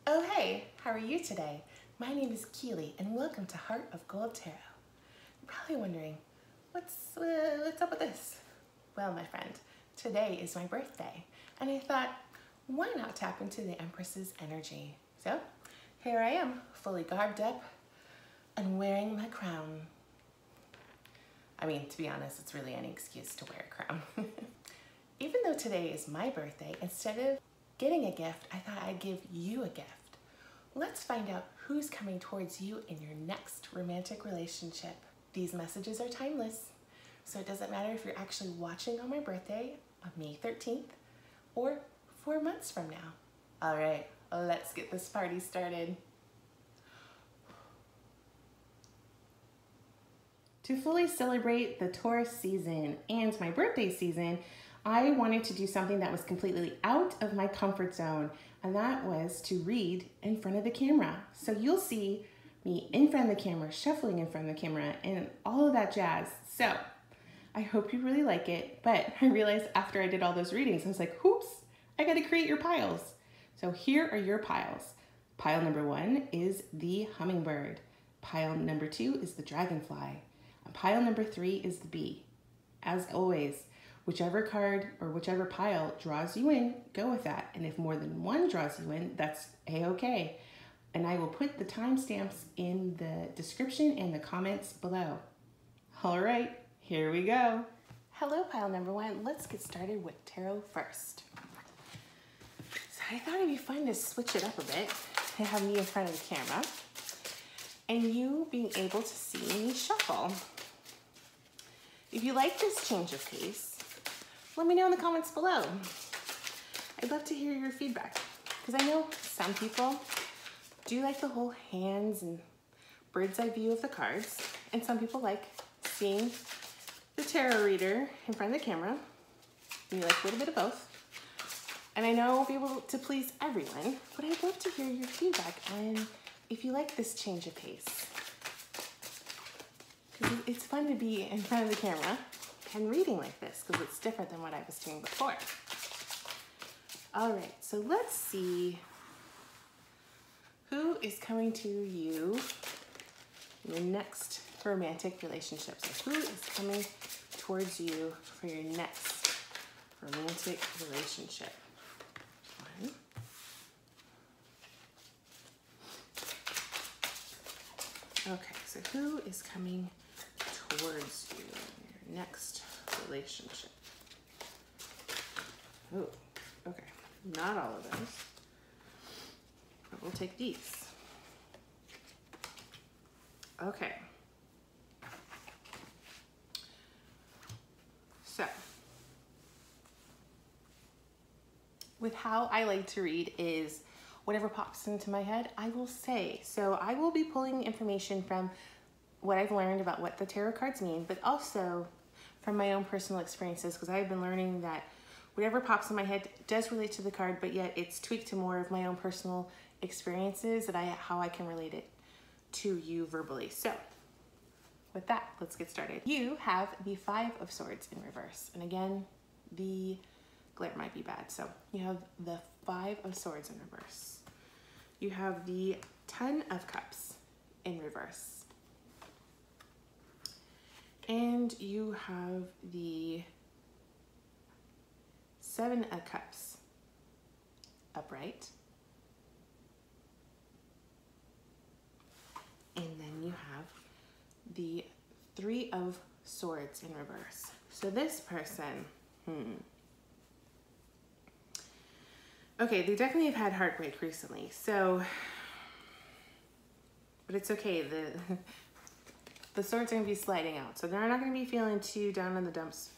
Oh hey, how are you today? My name is Keely and welcome to Heart of Gold Tarot. You're probably wondering, what's up with this? Well, my friend, today is my birthday and I thought, why not tap into the Empress's energy? So here I am, fully garbed up and wearing my crown. I mean, to be honest, it's really any excuse to wear a crown. Even though today is my birthday, instead of getting a gift, I thought I'd give you a gift. Let's find out who's coming towards you in your next romantic relationship. These messages are timeless, so it doesn't matter if you're actually watching on my birthday on May 13th or 4 months from now. All right, let's get this party started. To fully celebrate the Taurus season and my birthday season, I wanted to do something that was completely out of my comfort zone, and that was to read in front of the camera. So you'll see me in front of the camera, shuffling in front of the camera, and all of that jazz. So I hope you really like it, but I realized after I did all those readings, I was like, oops, I gotta create your piles. So here are your piles. Pile number 1 is the hummingbird. Pile number 2 is the dragonfly. And pile number 3 is the bee. As always, whichever card or whichever pile draws you in, go with that. And if more than one draws you in, that's a-okay. And I will put the timestamps in the description and the comments below. All right, here we go. Hello, pile number 1. Let's get started with tarot first. So I thought it'd be fun to switch it up a bit and have me in front of the camera and you being able to see me shuffle. If you like this change of pace, let me know in the comments below. I'd love to hear your feedback because I know some people do like the whole hands and bird's eye view of the cards, and some people like seeing the tarot reader in front of the camera. And you like a little bit of both. And I know I won't be able to please everyone, but I'd love to hear your feedback on if you like this change of pace. Because it's fun to be in front of the camera and reading like this because it's different than what I was doing before. All right, so let's see who is coming to you in your next romantic relationship. So who is coming towards you for your next romantic relationship? 1. Okay, so who is coming towards you in your next relationship? Oh, okay. Not all of those, but we'll take these. Okay. So, with how I like to read is whatever pops into my head, I will say. So I will be pulling information from what I've learned about what the tarot cards mean, but also from my own personal experiences, because I've been learning that whatever pops in my head does relate to the card, but yet it's tweaked to more of my own personal experiences that how I can relate it to you verbally. So with that, let's get started. You have the 5 of Swords in reverse. And again, the glare might be bad. So you have the 5 of Swords in reverse. You have the 10 of Cups in reverse. And you have the 7 of Cups upright. And then you have the 3 of Swords in reverse. So this person, okay, they definitely have had heartbreak recently. So, but it's okay. The swords are gonna be sliding out. So they're not gonna be feeling too down in the dumps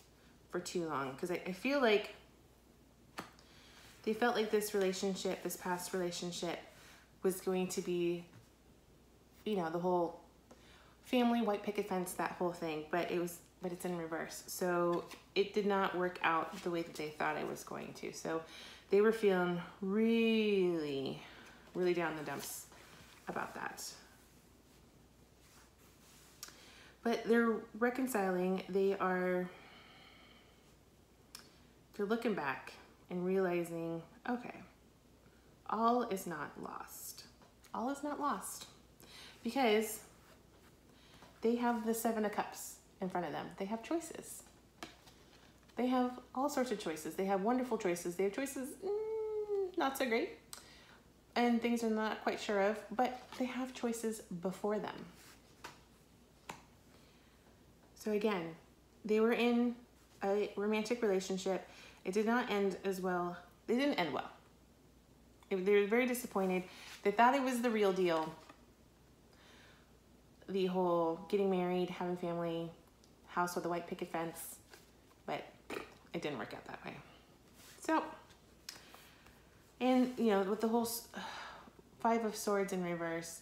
for too long. Because I feel like they felt like this relationship, this past relationship, was going to be, you know, the whole family, white picket fence, that whole thing, but it's in reverse. So it did not work out the way that they thought it was going to. So they were feeling really, really down in the dumps about that. But they're reconciling. They're looking back and realizing, okay, all is not lost. All is not lost because they have the Seven of Cups in front of them. They have choices. They have all sorts of choices. They have wonderful choices. They have choices not so great and things they're not quite sure of, but they have choices before them. So again, they were in a romantic relationship. It did not end as well. They didn't end well. They were very disappointed. They thought it was the real deal. The whole getting married, having family, house with a white picket fence, but it didn't work out that way. So, and you know, with the whole Five of Swords in reverse,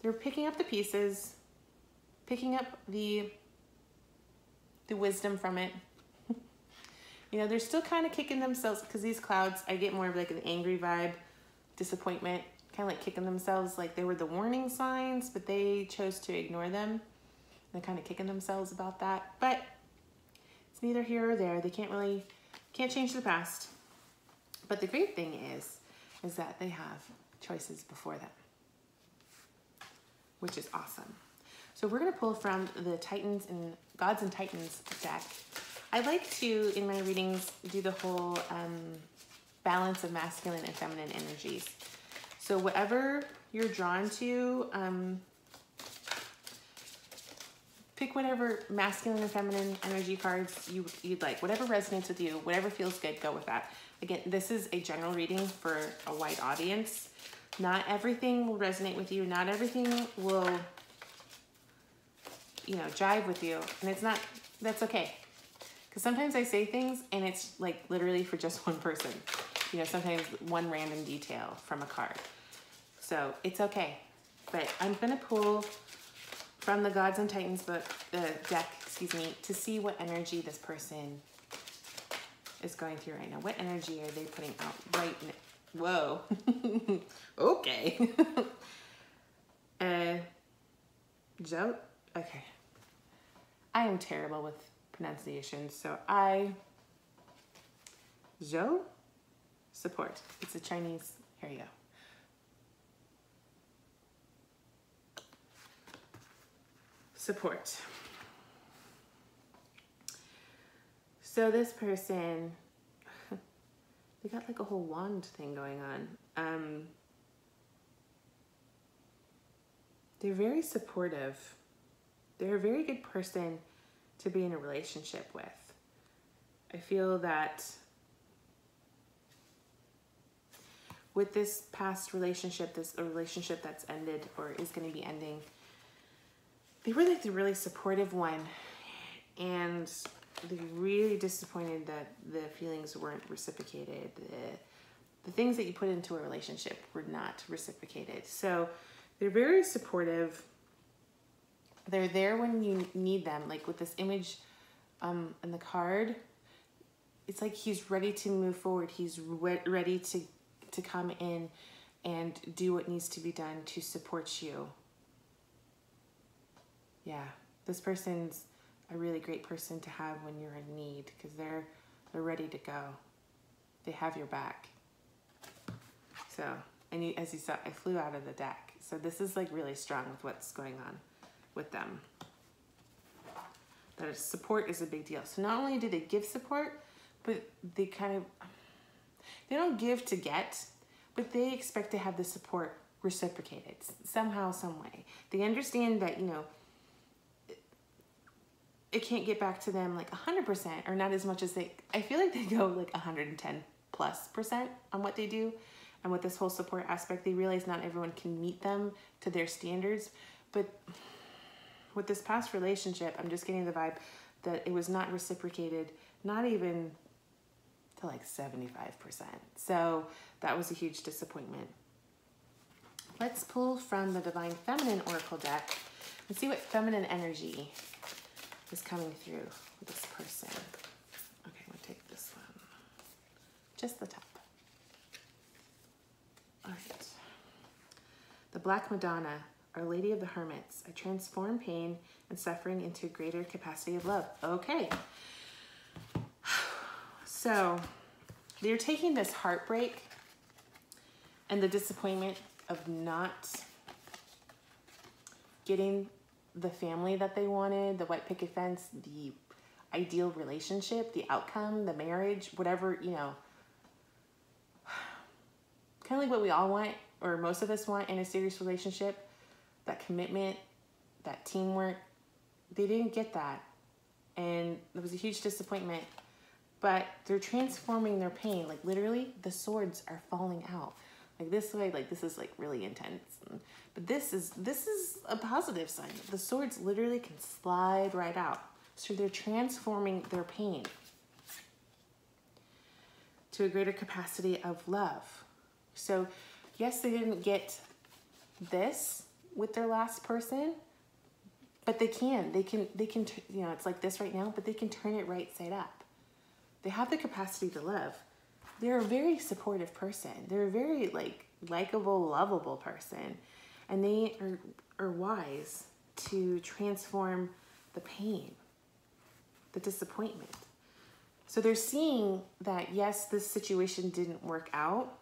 they're picking up the pieces, picking up the wisdom from it. You know, they're still kind of kicking themselves because these clouds, I get more of like an angry vibe, disappointment, kind of like kicking themselves like they were the warning signs, but they chose to ignore them. They're kind of kicking themselves about that, but it's neither here or there. They can't change the past. But the great thing is that they have choices before them, which is awesome. So we're going to pull from the Titans and Gods and Titans deck. I like to, in my readings, do the whole balance of masculine and feminine energies. So whatever you're drawn to, pick whatever masculine and feminine energy cards you'd like. Whatever resonates with you, whatever feels good, go with that. Again, this is a general reading for a wide audience. Not everything will resonate with you. Not everything will, you know, jive with you. And it's not, that's okay. Because sometimes I say things and it's like literally for just one person. You know, sometimes one random detail from a card. So it's okay. But I'm going to pull from the Gods and Titans book, the deck, excuse me, to see what energy this person is going through right now. What energy are they putting out right now? Whoa. Okay. Joe? Okay. I am terrible with pronunciation, so Zhou? Support. It's a Chinese. Here you go. Support. So this person, they got like a whole wand thing going on. They're very supportive. They're a very good person to be in a relationship with. I feel that with this past relationship, a relationship that's ended or is going to be ending, they were like the really supportive one, and they're really disappointed that the feelings weren't reciprocated. The things that you put into a relationship were not reciprocated. So they're very supportive. They're there when you need them. Like with this image in the card, it's like he's ready to move forward. He's ready to come in and do what needs to be done to support you. Yeah, this person's a really great person to have when you're in need because they're ready to go. They have your back. So, and as you saw, I flew out of the deck. So this is like really strong with what's going on with them. That support is a big deal. So not only do they give support, but they don't give to get, but they expect to have the support reciprocated somehow, some way. They understand that, you know, it can't get back to them like 100% or not as much as I feel like they go like 110+% on what they do. And with this whole support aspect, they realize not everyone can meet them to their standards. But with this past relationship, I'm just getting the vibe that it was not reciprocated, not even to like 75%. So that was a huge disappointment. Let's pull from the Divine Feminine Oracle deck and see what feminine energy is coming through with this person. Okay, I'm gonna take this one. Just the top. All right. The Black Madonna, Our Lady of the Hermits. I transform pain and suffering into a greater capacity of love. Okay. So they're taking this heartbreak and the disappointment of not getting the family that they wanted, the white picket fence, the ideal relationship, the outcome, the marriage, whatever, you know, kind of like what we all want, or most of us want in a serious relationship, that commitment, that teamwork. They didn't get that. And there was a huge disappointment, but they're transforming their pain. Like literally the swords are falling out. Like this way, like this is like really intense. But this is a positive sign. The swords literally can slide right out. So they're transforming their pain to a greater capacity of love. So yes, they didn't get this with their last person, but they can, you know, it's like this right now, but they can turn it right side up. They have the capacity to love. They're a very supportive person. They're a very likable, lovable person. And they are wise to transform the pain, the disappointment. So they're seeing that, yes, this situation didn't work out,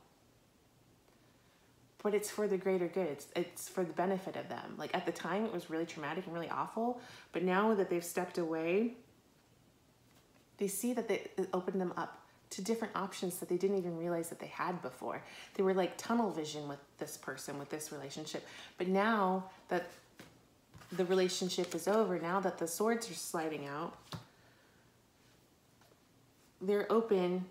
but it's for the greater good. It's for the benefit of them. Like at the time, it was really traumatic and really awful. But now that they've stepped away, they see that it opened them up to different options that they didn't even realize that they had before. They were like tunnel vision with this person, with this relationship. But now that the relationship is over, now that the swords are sliding out, they're open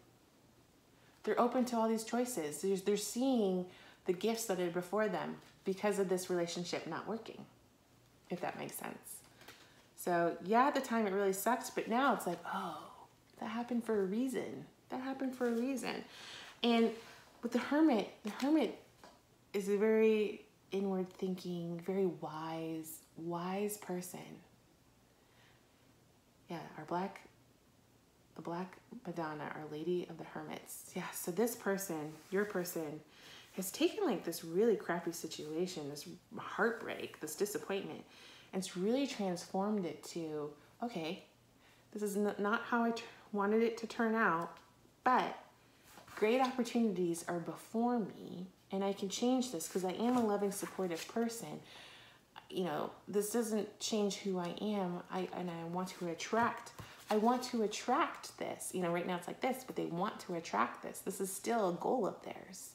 to all these choices. They're seeing the gifts that are before them because of this relationship not working, if that makes sense. So yeah, at the time it really sucked, but now it's like, oh, that happened for a reason. That happened for a reason. And with the Hermit is a very inward thinking, very wise person. Yeah, the Black Madonna, Our Lady of the Hermits. Yeah, so this person, your person, has taken like this really crappy situation, this heartbreak, this disappointment, and it's really transformed it to, okay, this is not how I wanted it to turn out, but great opportunities are before me, and I can change this because I am a loving, supportive person. You know, this doesn't change who I am. I want to attract. I want to attract this. You know, right now it's like this, but they want to attract this. This is still a goal of theirs.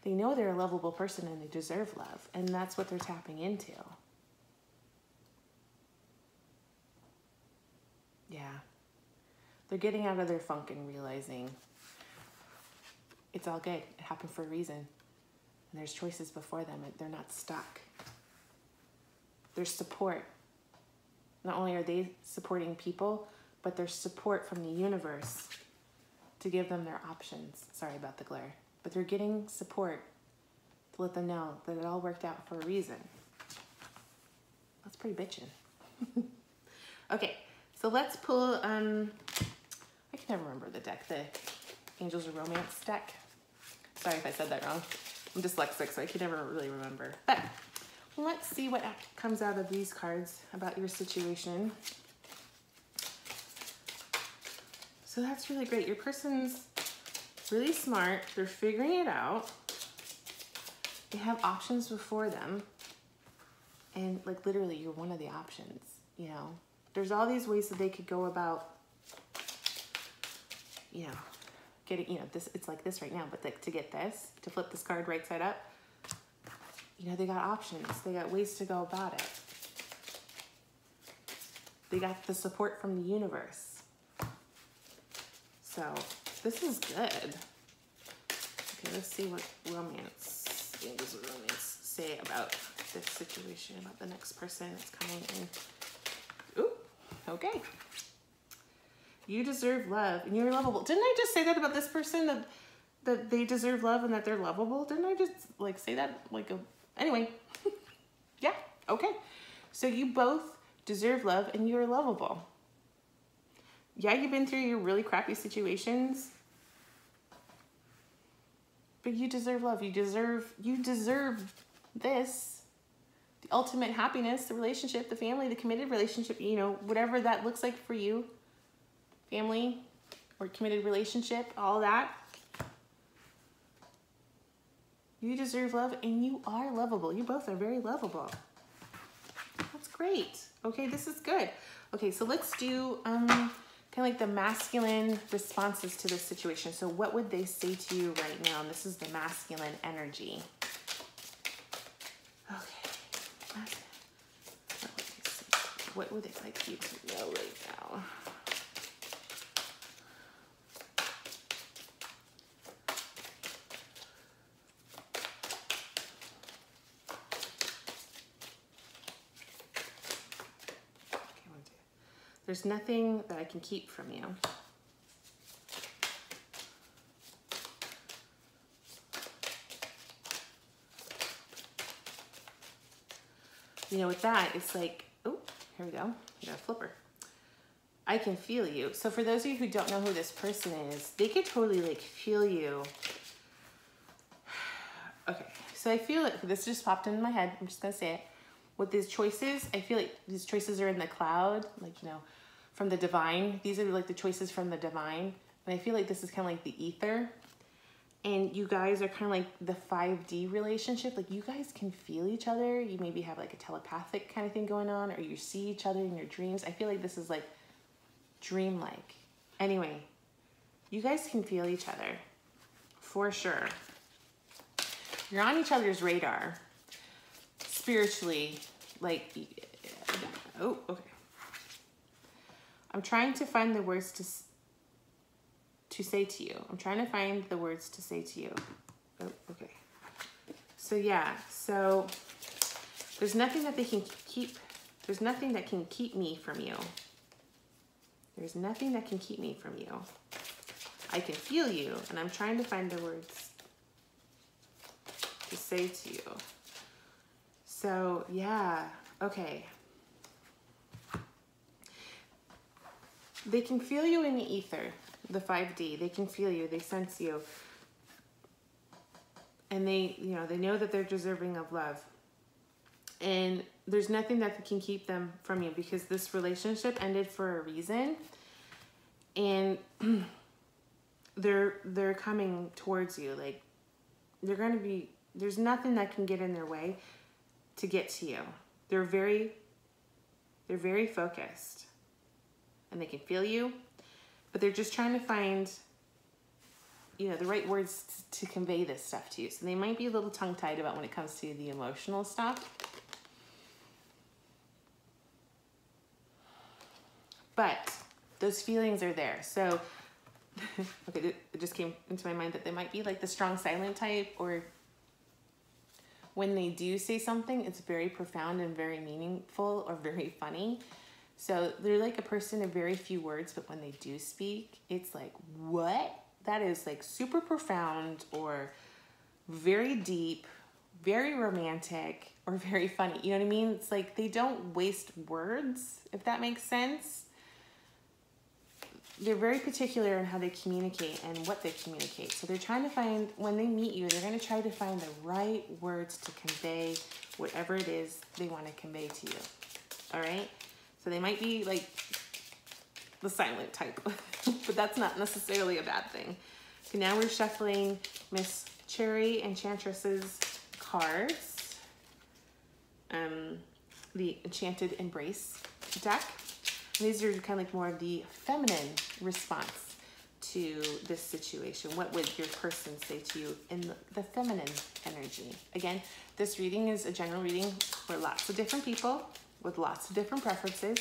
They know they're a lovable person and they deserve love, and that's what they're tapping into. Yeah. They're getting out of their funk and realizing it's all good. It happened for a reason. And there's choices before them. They're not stuck. There's support. Not only are they supporting people, but there's support from the universe to give them their options. Sorry about the glare. But they're getting support to let them know that it all worked out for a reason. That's pretty bitchin'. Okay, so let's pull, I can never remember the deck, the Angels of Romance deck. Sorry if I said that wrong. I'm dyslexic, so I can never really remember. But let's see what comes out of these cards about your situation. So that's really great. Your person's really smart. They're figuring it out. They have options before them. And like literally, you're one of the options, you know. There's all these ways that they could go about, you know, getting, you know, this, it's like this right now, but like to get this, to flip this card right side up, you know, they got options. They got ways to go about it. They got the support from the universe. So this is good. Okay, let's see what romance, Angels of Romance, say about this situation, about the next person that's coming in. Ooh, okay. You deserve love and you're lovable. Didn't I just say that about this person, that they deserve love and that they're lovable? Didn't I just like say that like a, anyway. Yeah, okay. So you both deserve love and you're lovable. Yeah, you've been through your really crappy situations, but you deserve love. You deserve this, the ultimate happiness, the relationship, the family, the committed relationship, you know, whatever that looks like for you, family or committed relationship, all that. You deserve love, and you are lovable. You both are very lovable. That's great. Okay, this is good. Okay, so let's do kind of like the masculine responses to this situation. So what would they say to you right now? And this is the masculine energy. Okay. What would they like you to know right now? There's nothing that I can keep from you. You know, with that, it's like, oh, here we go. I got a flipper. I can feel you. So for those of you who don't know who this person is, they could totally like feel you. Okay, so I feel like this just popped into my head. I'm just gonna say it. With these choices, I feel like these choices are in the cloud, like, you know, from the divine. These are like the choices from the divine. And I feel like this is kind of like the ether. And you guys are kind of like the 5D relationship. Like you guys can feel each other. You maybe have like a telepathic kind of thing going on, or you see each other in your dreams. I feel like this is like dreamlike. Anyway, you guys can feel each other for sure. You're on each other's radar spiritually. Like, oh, okay. I'm trying to find the words to say to you. I'm trying to find the words to say to you. Oh, okay. So yeah, so there's nothing that they can keep. There's nothing that can keep me from you. There's nothing that can keep me from you. I can feel you, and I'm trying to find the words to say to you. So yeah, okay. They can feel you in the ether, the 5D. They can feel you, they sense you. And they, you know, they know that they're deserving of love. And there's nothing that can keep them from you because this relationship ended for a reason. And they're coming towards you. Like, they're going to be, there's nothing that can get in their way to get to you. They're very focused. And they can feel you, but they're just trying to find, you know, the right words to convey this stuff to you. So they might be a little tongue-tied about when it comes to the emotional stuff. But those feelings are there. So, okay, it just came into my mind that they might be like the strong silent type, or when they do say something, it's very profound and very meaningful or very funny. So they're like a person of very few words, but when they do speak, it's like, what? That is like super profound or very deep, very romantic, or very funny. You know what I mean? It's like they don't waste words, if that makes sense. They're very particular in how they communicate and what they communicate. So they're trying to find, when they meet you, they're going to try to find the right words to convey whatever it is they want to convey to you. All right? So they might be like the silent type, but that's not necessarily a bad thing. So now we're shuffling Miss Cherry Enchantress's cards, the Enchanted Embrace deck. And these are kind of like more of the feminine response to this situation. What would your person say to you in the feminine energy? Again, this reading is a general reading for lots of different people with lots of different preferences.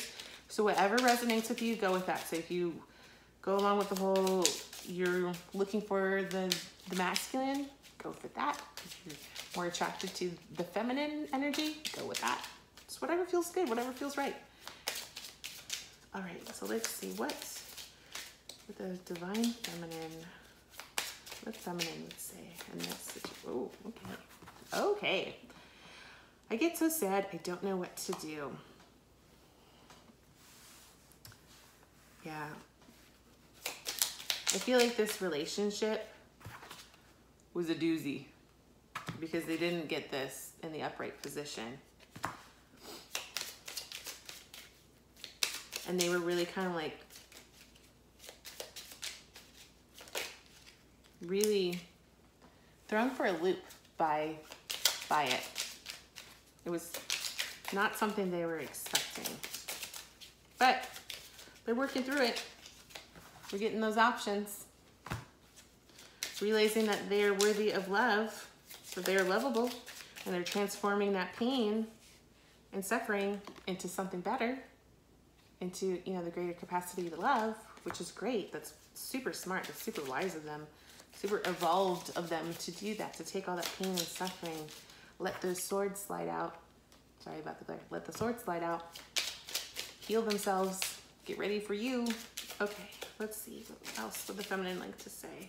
So whatever resonates with you, go with that. So if you go along with the whole, you're looking for the masculine, go for that. If you're more attracted to the feminine energy, go with that. It's whatever feels good, whatever feels right. All right, so let's see what the divine feminine, what feminine would say in this situation. Oh, okay. Okay. I get so sad, I don't know what to do. Yeah. I feel like this relationship was a doozy because they didn't get this in the upright position. And they were really kind of like, really thrown for a loop by it. It was not something they were expecting. But they're working through it. We're getting those options. Realizing that they are worthy of love, that they are lovable, and they're transforming that pain and suffering into something better, into, you know, the greater capacity to love, which is great. That's super smart. That's super wise of them, super evolved of them to do that, to take all that pain and suffering, let those swords slide out. Sorry about the glare. Let the swords slide out, heal themselves, get ready for you. Okay, let's see. What else would the feminine like to say?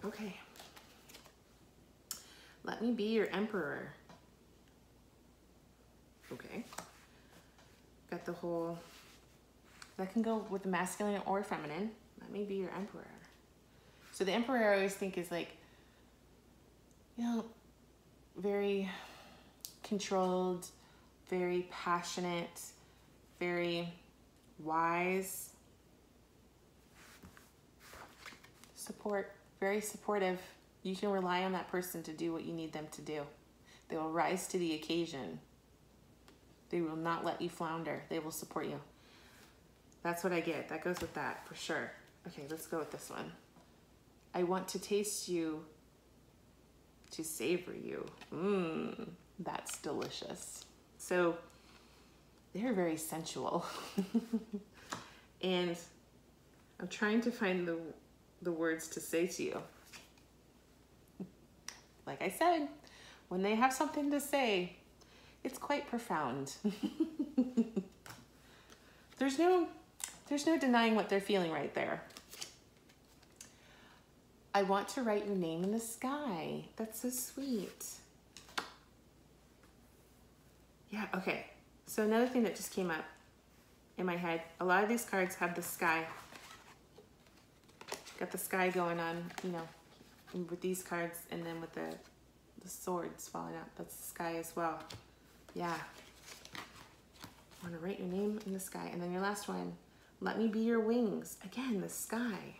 Okay. Let me be your emperor. Okay. Got the whole, that can go with the masculine or feminine. Let me be your emperor. So the emperor I always think is like, you know, very controlled, very passionate, very wise. Support, very supportive. You can rely on that person to do what you need them to do. They will rise to the occasion. They will not let you flounder. They will support you. That's what I get. That goes with that for sure. Okay, let's go with this one. I want to taste you, to savor you. That's delicious. So they're very sensual. And I'm trying to find the words to say to you. Like I said, when they have something to say, it's quite profound. There's no denying what they're feeling right there. I want to write your name in the sky. That's so sweet. Yeah, okay. So another thing that just came up in my head, a lot of these cards have the sky. Got the sky going on, you know, with these cards, and then with the swords falling out. That's the sky as well. Yeah. I want to write your name in the sky. And then your last one, let me be your wings. Again, the sky.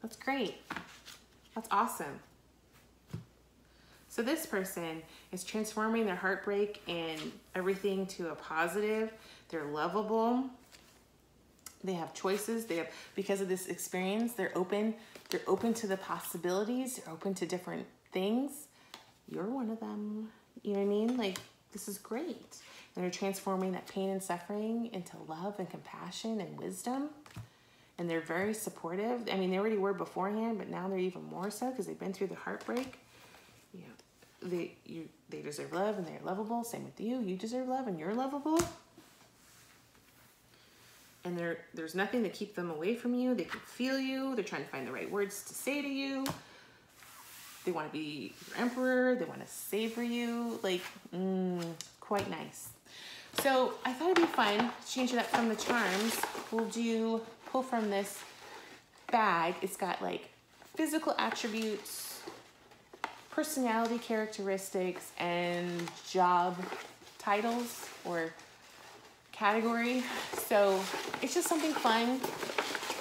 That's great. That's awesome. So this person is transforming their heartbreak and everything to a positive. They're lovable. They have choices. They have, because of this experience, they're open to the possibilities. They're open to different things. You're one of them. You know what I mean? Like, this is great. And they're transforming that pain and suffering into love and compassion and wisdom. And they're very supportive. I mean, they already were beforehand, but now they're even more so because they've been through the heartbreak. You know, they deserve love and they're lovable. Same with you. You deserve love and you're lovable. And there's nothing to keep them away from you. They can feel you. They're trying to find the right words to say to you. They want to be your emperor. They want to savor you. Like, quite nice. So I thought it'd be fun to change it up from the charms. We'll pull from this bag. It's got like physical attributes, personality characteristics, and job titles or category. So it's just something fun.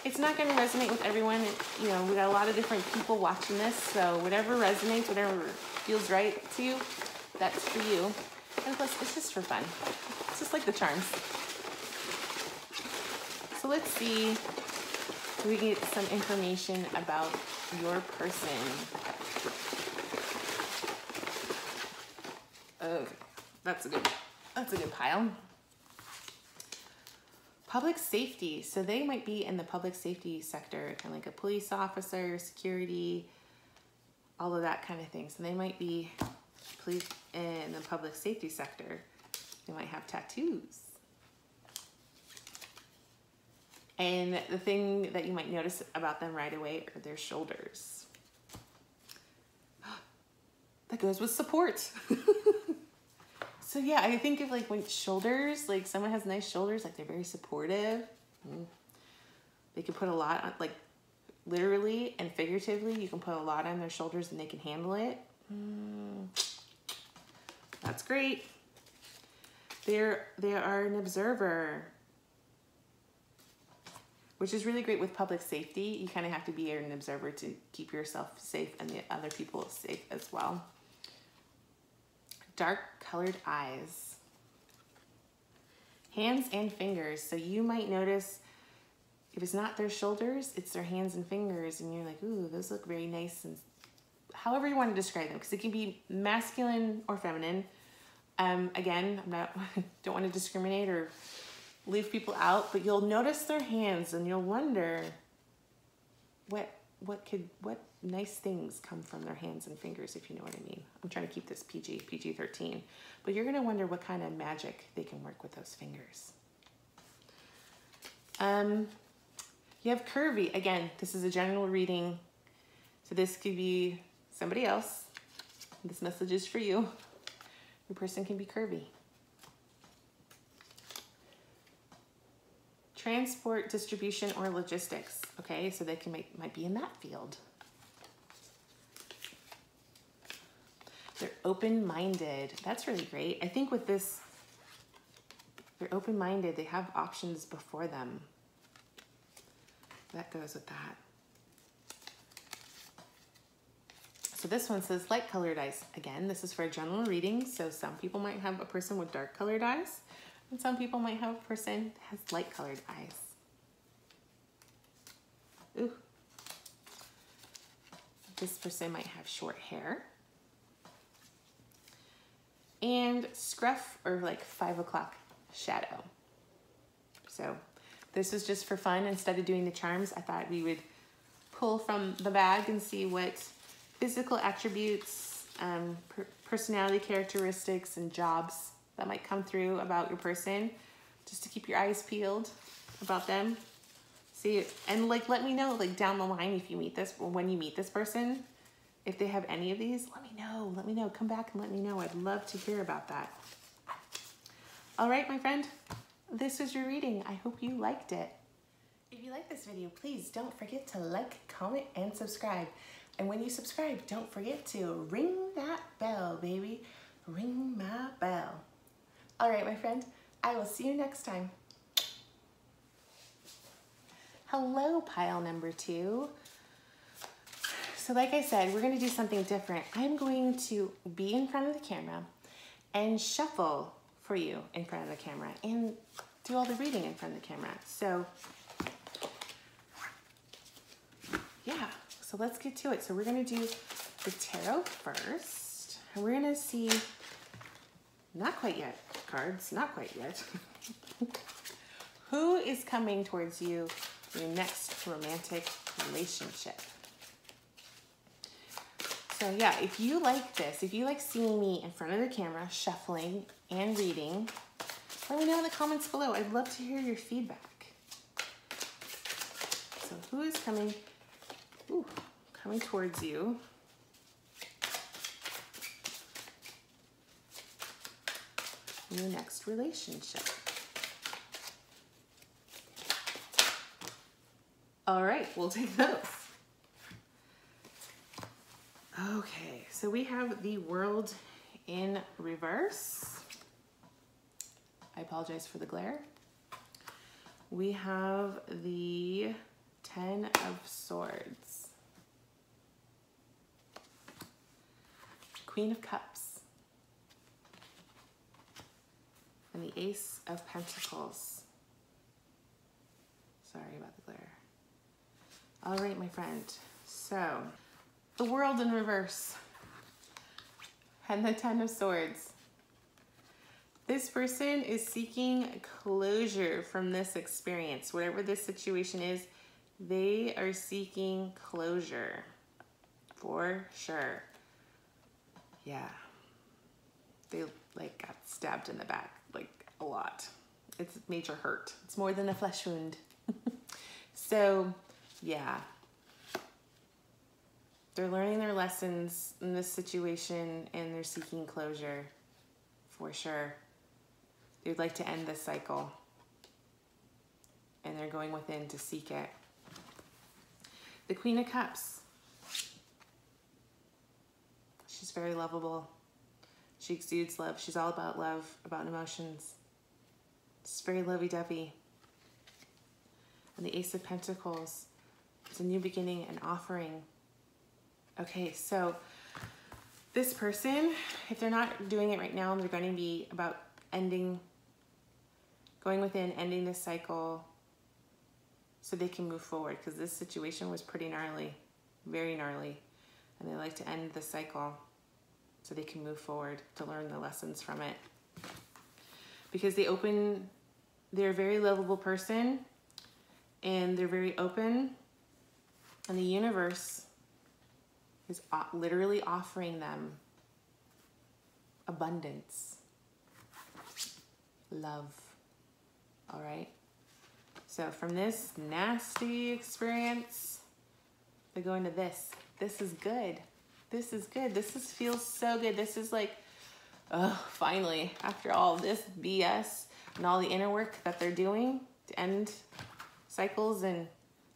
It's not going to resonate with everyone. You know, we got a lot of different people watching this, so whatever resonates, whatever feels right to you, that's for you. And plus, it's just for fun. It's just like the charms. So let's see if we can get some information about your person. Okay, that's a good pile. Public safety. So they might be in the public safety sector, kind of like a police officer, security, all of that kind of thing. So they might be police in the public safety sector. They might have tattoos. And the thing that you might notice about them right away are their shoulders. That goes with support. So yeah, I think of like when shoulders, like someone has nice shoulders, like they're very supportive. They can put a lot on, like literally and figuratively, you can put a lot on their shoulders and they can handle it. That's great. They are an observer. which is really great with public safety. You kind of have to be an observer to keep yourself safe and the other people safe as well. Dark colored eyes. Hands and fingers. So you might notice if it's not their shoulders, it's their hands and fingers, and you're like, ooh, those look very nice, and however you want to describe them, because it can be masculine or feminine. Again, don't want to discriminate or leave people out, but you'll notice their hands and you'll wonder what nice things come from their hands and fingers, if you know what I mean. I'm trying to keep this PG-13, but you're gonna wonder what kind of magic they can work with those fingers. You have curvy. Again, this is a general reading, so this could be somebody else. This message is for you. Your person can be curvy. Transport, distribution, or logistics. Okay, so they might be in that field. They're open-minded. That's really great. I think with this, they're open-minded. They have options before them. That goes with that. So this one says light colored eyes. Again, this is for a general reading. So some people might have a person with dark colored eyes, and some people might have a person that has light colored eyes. Ooh. This person might have short hair. And scruff, or like 5 o'clock shadow. So this was just for fun. Instead of doing the charms, I thought we would pull from the bag and see what physical attributes, personality characteristics, and jobs that might come through about your person, just to keep your eyes peeled about them. See, and like, let me know, like, down the line, if you meet this, or when you meet this person, if they have any of these, let me know, come back and let me know. I'd love to hear about that. All right, my friend, this is your reading. I hope you liked it. If you like this video, please don't forget to like, comment, and subscribe. And when you subscribe, don't forget to ring that bell, baby. Ring my bell. All right, my friend, I will see you next time. Hello, pile number 2. So like I said, we're gonna do something different. I'm going to be in front of the camera and shuffle for you in front of the camera and do all the reading in front of the camera. So yeah, so let's get to it. So we're gonna do the tarot first, and we're gonna see, not quite yet, cards, not quite yet. Who is coming towards you in your next romantic relationship? So yeah, if you like this, if you like seeing me in front of the camera, shuffling and reading, let me know in the comments below. I'd love to hear your feedback. So who is coming, coming towards you? In your next relationship. All right, we'll take those. Okay, so we have the World in reverse. I apologize for the glare. We have the 10 of Swords. Queen of Cups. And the Ace of Pentacles. Sorry about the glare. All right, my friend. So, the World in reverse. And the 10 of Swords. This person is seeking closure from this experience. Whatever this situation is, they are seeking closure. For sure. Yeah. They like got stabbed in the back, like a lot. It's major hurt. It's more than a flesh wound. So, yeah. They're learning their lessons in this situation and they're seeking closure, for sure. They'd like to end this cycle and they're going within to seek it. The Queen of Cups. She's very lovable. She exudes love. She's all about love, about emotions. It's very lovey-dovey. And the Ace of Pentacles is a new beginning, an offering. Okay, so this person, if they're not doing it right now, they're going to be about going within, ending this cycle so they can move forward, because this situation was pretty gnarly, very gnarly. And they like to end the cycle so they can move forward to learn the lessons from it. Because they're a very lovable person, and they're very open, and the universe is literally offering them abundance, love. All right. So from this nasty experience, they go into this. This is good. This is good. Feels so good. This is like, oh, finally, after all this BS and all the inner work that they're doing to end cycles and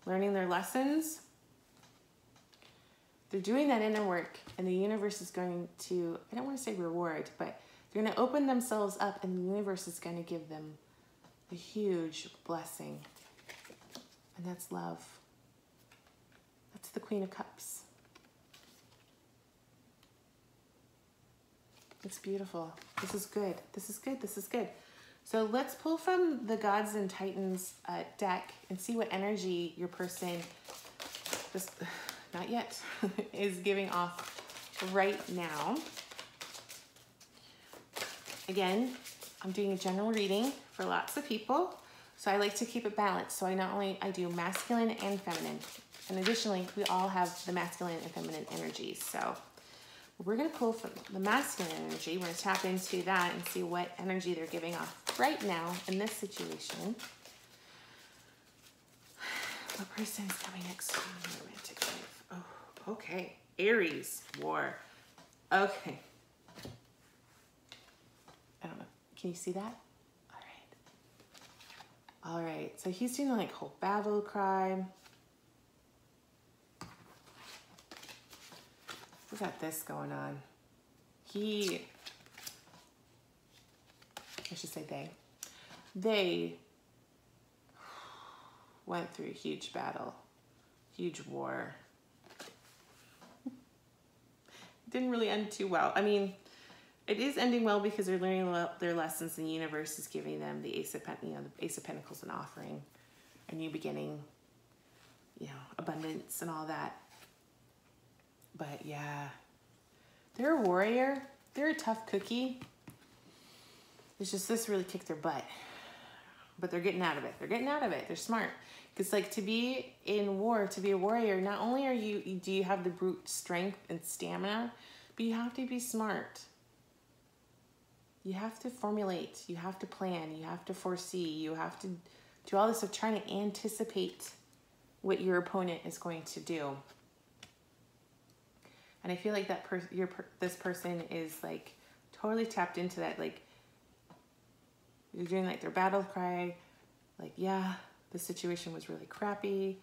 learning their lessons, they're doing that inner work, and the universe is going to, I don't want to say reward, but they're going to open themselves up, and the universe is going to give them a huge blessing. And that's love. That's the Queen of Cups. It's beautiful. This is good. This is good. This is good. So let's pull from the Gods and Titans deck and see what energy your person, not yet, is giving off right now. Again, I'm doing a general reading for lots of people, so I like to keep it balanced. So I do masculine and feminine, and additionally, we all have the masculine and feminine energies. So we're going to pull from the masculine energy. We're going to tap into that and see what energy they're giving off right now in this situation. What person is coming next to the romantic life? Oh, okay. Aries, war. Okay. I don't know. Can you see that? All right. All right. So he's doing like whole battle cry. We got this going on. I should say they went through a huge battle, huge war. Didn't really end too well. I mean, it is ending well because they're learning their lessons, and the universe is giving them the Ace of Pentacles, an offering, a new beginning, abundance and all that. But yeah, they're a warrior. They're a tough cookie. It's just this really kicked their butt. But they're getting out of it. They're getting out of it. They're smart. Because like to be in war, to be a warrior, not only do you have the brute strength and stamina, but you have to be smart. You have to formulate. You have to plan. You have to foresee. You have to do all this of trying to anticipate what your opponent is going to do. And I feel like this person is like totally tapped into that. Like you're doing like their battle cry. Like, yeah, the situation was really crappy,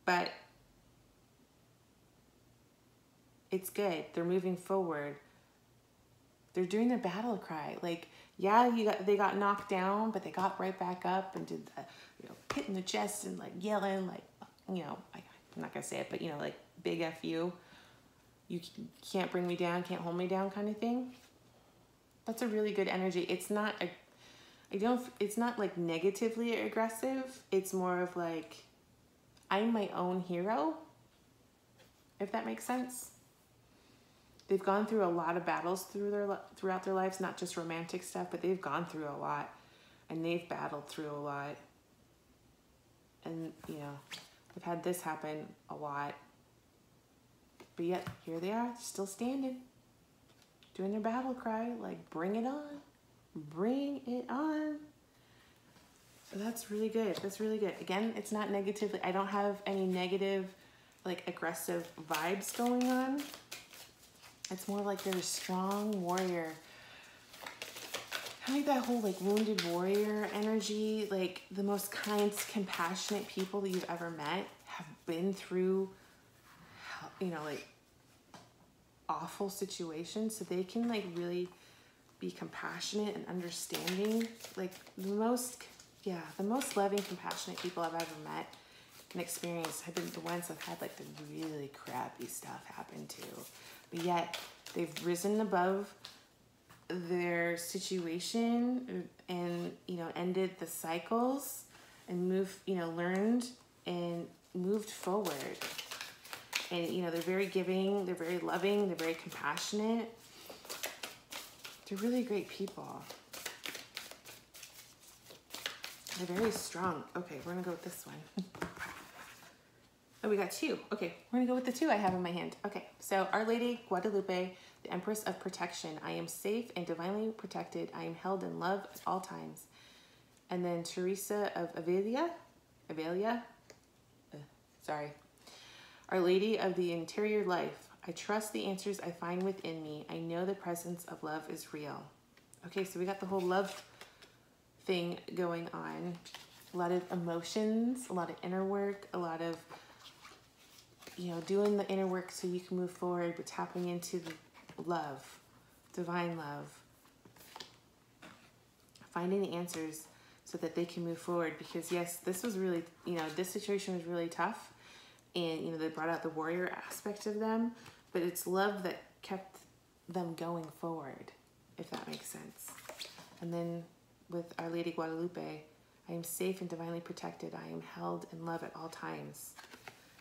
but it's good. They're moving forward. They're doing their battle cry. Like, yeah, they got knocked down, but they got right back up and did the, hit in the chest and like yelling, like, I'm not gonna say it, but like big F you. You can't bring me down, can't hold me down kind of thing. That's a really good energy. It's not like negatively aggressive. It's more of like, I'm my own hero, if that makes sense. They've gone through a lot of battles throughout their lives, not just romantic stuff, but they've gone through a lot, and they've battled through a lot. And, they've had this happen a lot. But yet, here they are, still standing, doing their battle cry, like, bring it on. Bring it on. So that's really good. That's really good. Again, it's not negatively. I don't have any negative, like, aggressive vibes going on. It's more like they're a strong warrior. I like that whole, like, wounded warrior energy. Like, the most kind, compassionate people that you've ever met have been through, like, awful situations. So they can, like, really be compassionate and understanding. Like, the most yeah, the most loving, compassionate people I've ever met and experienced have been the ones I've had like the really crappy stuff happen to. But yet they've risen above their situation and, you know, ended the cycles and moved, you know, learned and moved forward. And, you know, they're very giving, they're very loving, they're very compassionate. They're really great people. They're very strong. Okay, we're gonna go with this one. Oh, we got two. Okay, we're gonna go with the two I have in my hand. Okay, so Our Lady Guadalupe, the Empress of Protection. I am safe and divinely protected. I am held in love at all times. And then Teresa of Avila, sorry. Our Lady of the Interior Life. I trust the answers I find within me. I know the presence of love is real. Okay, so we got the whole love thing going on. A lot of emotions, a lot of inner work, a lot of, you know, doing the inner work so you can move forward, but tapping into the love, divine love. Finding the answers so that they can move forward, because yes, this was really, you know, this situation was really tough, and, you know, they brought out the warrior aspect of them, but it's love that kept them going forward, if that makes sense. And then with Our Lady Guadalupe, I am safe and divinely protected. I am held in love at all times.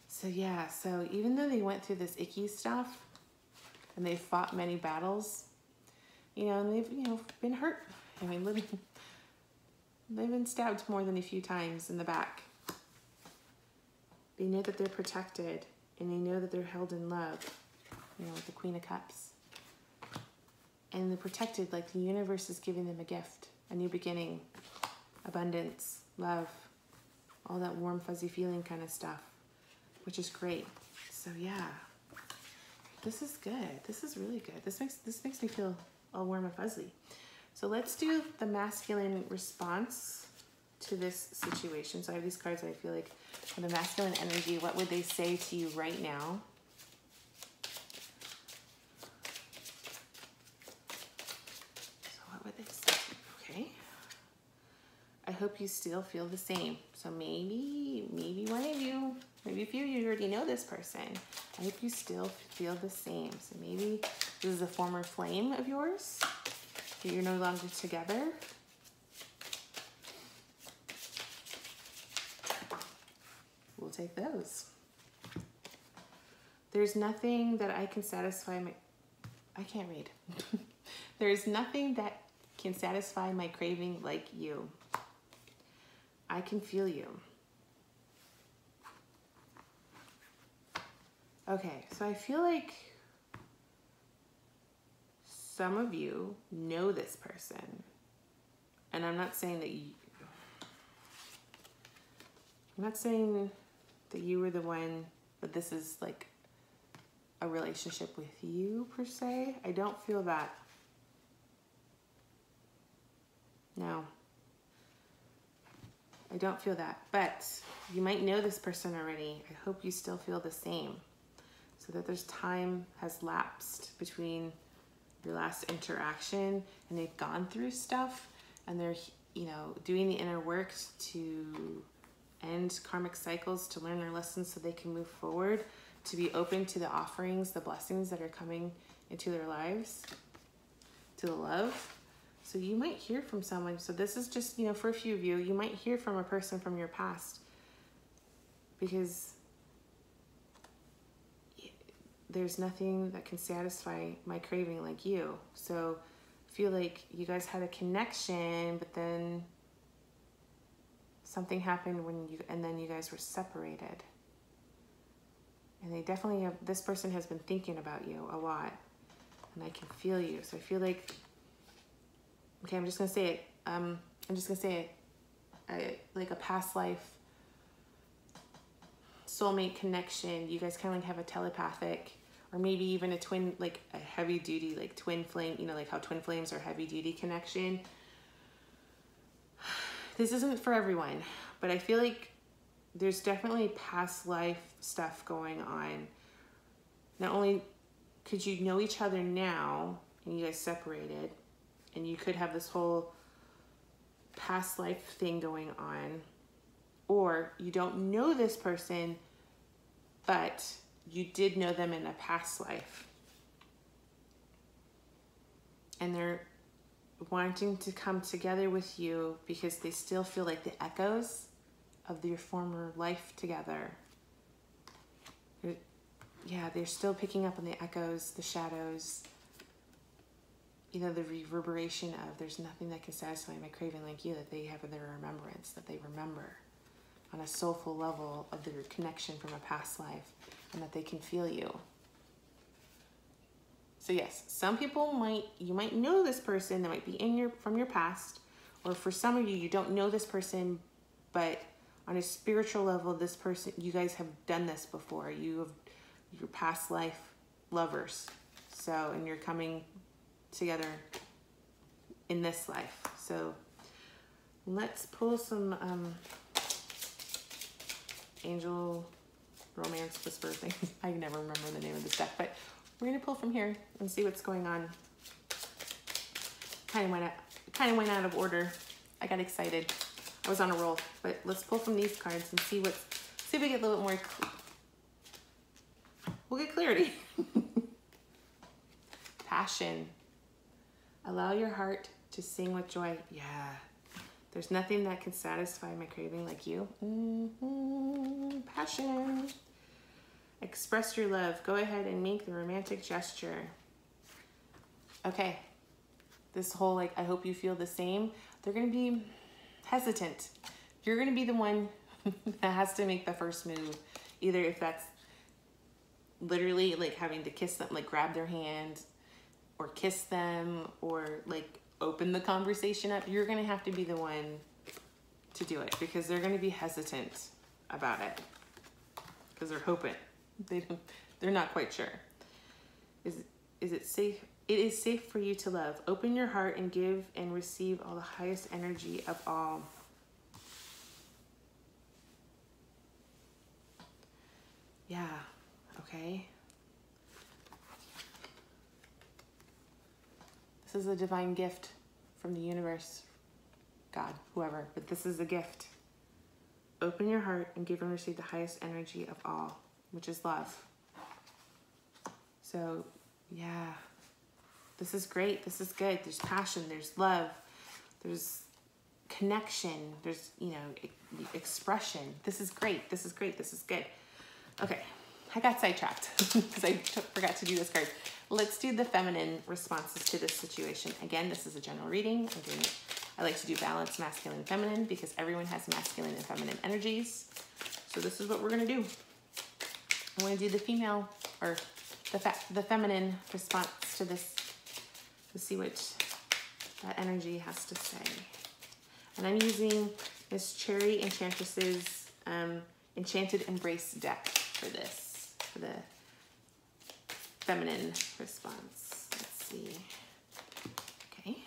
So yeah, so even though they went through this icky stuff and they fought many battles, you know, and they've, you know, been hurt. I mean, they've been stabbed more than a few times in the back. They know that they're protected, and they know that they're held in love, you know, with the Queen of Cups. And they're protected, like the universe is giving them a gift, a new beginning, abundance, love, all that warm, fuzzy feeling kind of stuff, which is great. So yeah, this is good. This is really good. This makes me feel all warm and fuzzy. So let's do the masculine response to this situation. So I have these cards that I feel like for the masculine energy, what would they say to you right now? So what would they say? Okay. I hope you still feel the same. So maybe one of you, maybe a few of you already know this person. I hope you still feel the same. So maybe this is a former flame of yours that you're no longer together. We'll take those. There's nothing that I can satisfy my... I can't read. There's nothing that can satisfy my craving like you. I can feel you. Okay, so I feel like some of you know this person. And I'm not saying that you were the one, but this is like a relationship with you per se. I don't feel that. No. I don't feel that, but you might know this person already. I hope you still feel the same, so that there's time has lapsed between your last interaction and they've gone through stuff and they're, you know, doing the inner work to end karmic cycles, to learn their lessons so they can move forward, to be open to the offerings, the blessings that are coming into their lives, to the love. So you might hear from someone. So this is just, you know, for a few of you, you might hear from a person from your past, because there's nothing that can satisfy my craving like you. So I feel like you guys had a connection, but then something happened and then you guys were separated. And they definitely have, this person has been thinking about you a lot, and I can feel you. So I feel like, okay, I'm just gonna say it. Like a past life soulmate connection. You guys kind of like have a telepathic, or maybe even a twin, like a heavy duty, like twin flame, you know, like how twin flames are heavy duty connection. This isn't for everyone, but I feel like there's definitely past life stuff going on. Not only could you know each other now and you guys separated, and you could have this whole past life thing going on, or you don't know this person, but you did know them in a past life. And they're wanting to come together with you because they still feel like the echoes of your former life together. Yeah, they're still picking up on the echoes, the shadows, you know, the reverberation of there's nothing that can satisfy my craving like you, that they have in their remembrance, that they remember on a soulful level of their connection from a past life, and that they can feel you. So yes, some people you might know this person that might be from your past, or for some of you, you don't know this person, but on a spiritual level, this person, you guys have done this before. You have your past life lovers. So, and you're coming together in this life. So let's pull some angel romance whisper things. I never remember the name of this deck, but we're gonna pull from here and see what's going on. Kind of went out of order. I got excited. I was on a roll, but let's pull from these cards and see if we get a little bit more. We'll get clarity. Passion. Allow your heart to sing with joy. Yeah. There's nothing that can satisfy my craving like you. Passion. Express your love. Go ahead and make the romantic gesture. Okay. This whole, like, I hope you feel the same. They're going to be hesitant. You're going to be the one that has to make the first move. Either if that's literally like having to kiss them, like grab their hand or kiss them, or like open the conversation up. You're going to have to be the one to do it, because they're going to be hesitant about it, because they're hoping. They're not quite sure. Is it safe? It is safe for you to love. Open your heart and give and receive all the highest energy of all. Yeah, okay. This is a divine gift from the universe, God, whoever, but this is a gift. Open your heart and give and receive the highest energy of all, which is love. So, yeah. This is great. This is good. There's passion. There's love. There's connection. There's, you know, expression. This is great. This is great. This is good. Okay. I got sidetracked because I forgot to do this card. Let's do the feminine responses to this situation. Again, this is a general reading. I like to do balance, masculine and feminine, because everyone has masculine and feminine energies. So this is what we're going to do. I want to do the female, or the feminine response to this, to see what that energy has to say. And I'm using Miss Cherry Enchantress's Enchanted Embrace deck for this, for the feminine response. Let's see. Okay.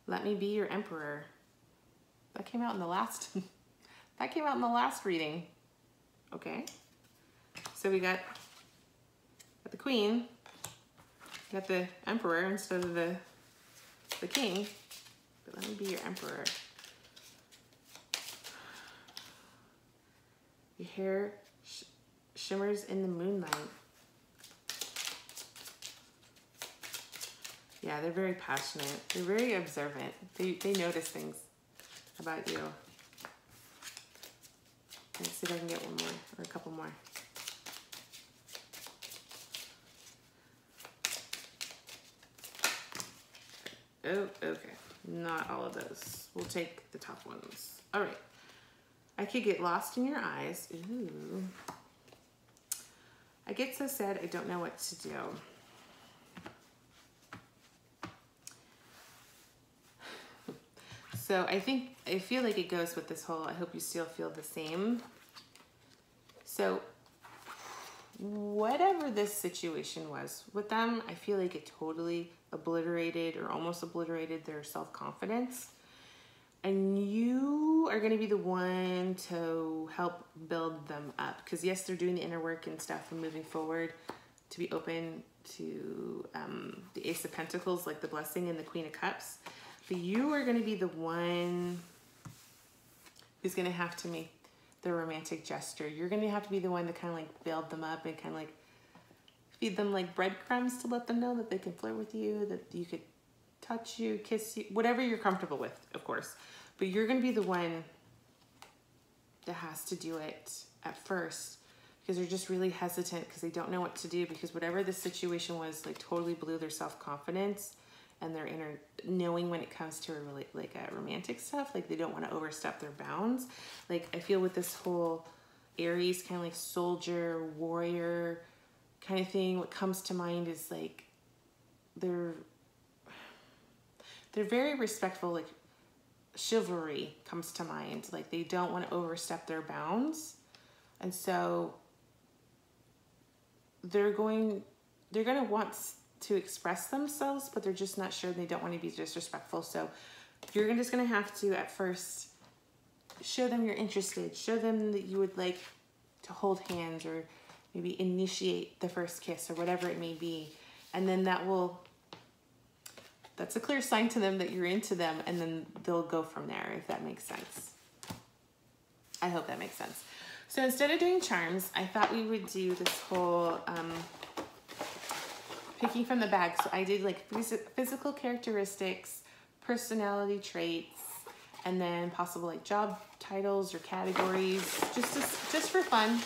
Let me be your emperor. That came out in the last, that came out in the last reading. Okay. So we got the queen, got the emperor instead of the king, but let me be your emperor. Your hair shimmers in the moonlight. Yeah, they're very passionate. They're very observant. They notice things about you. Let's see if I can get one more or a couple more. Oh, okay. Not all of those. We'll take the top ones. All right. I could get lost in your eyes. Ooh. I get so sad I don't know what to do. So I feel like it goes with this whole, I hope you still feel the same. So whatever this situation was with them, I feel like it totally obliterated or almost obliterated their self-confidence. And you are going to be the one to help build them up. Because yes, they're doing the inner work and stuff and moving forward to be open to the Ace of Pentacles, like the Blessing and the Queen of Cups. But you are going to be the one who's going to have to make the romantic gesture. You're going to have to be the one to kind of like build them up and kind of like feed them like breadcrumbs to let them know that they can flirt with you, that you could touch you, kiss you, whatever you're comfortable with, of course. But you're going to be the one that has to do it at first, because they're just really hesitant because they don't know what to do, because whatever the situation was like totally blew their self-confidence and their inner knowing when it comes to a romantic stuff. Like they don't want to overstep their bounds. Like I feel with this whole Aries kind of like soldier, warrior kind of thing, what comes to mind is like they're very respectful, like chivalry comes to mind. Like they don't want to overstep their bounds. And so they're going to want to express themselves, but they're just not sure. They don't want to be disrespectful. So you're just going to have to at first show them you're interested. Show them that you would like to hold hands or maybe initiate the first kiss or whatever it may be. And then that's a clear sign to them that you're into them, and then they'll go from there, if that makes sense. I hope that makes sense. So instead of doing charms, I thought we would do this whole picking from the bag. So I did like physical characteristics, personality traits, and then possible like job titles or categories, just for fun.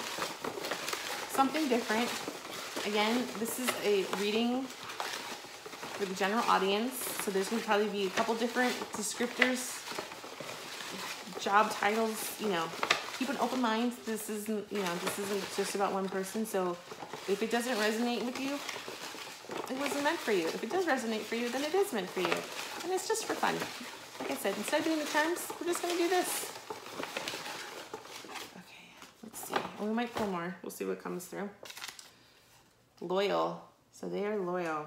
Something different. Again, this is a reading for the general audience, so there's going to probably be a couple different descriptors, job titles. You know, keep an open mind. This isn't just about one person. So if it doesn't resonate with you, it wasn't meant for you. If it does resonate for you, then it is meant for you, and it's just for fun. Like I said, instead of doing the charms, we're just going to do this. We might pull more. We'll see what comes through. Loyal. So they are loyal.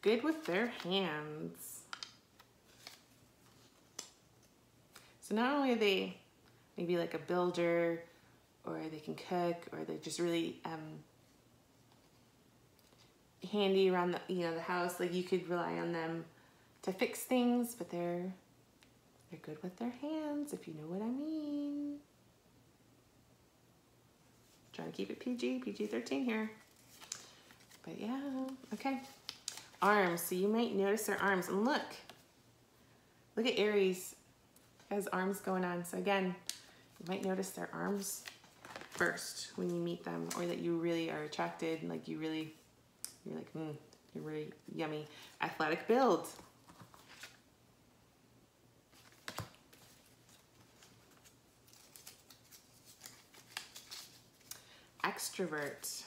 Good with their hands. So not only are they maybe like a builder, or they can cook, or they're just really handy around the house. Like you could rely on them to fix things, but they're good with their hands, if you know what I mean. Trying to keep it PG-13 here. But yeah, okay. Arms, so you might notice their arms. And look at Aries, has arms going on. So again, you might notice their arms first when you meet them, or that you really are attracted, and like you're like, you're really yummy. Athletic build. Extrovert.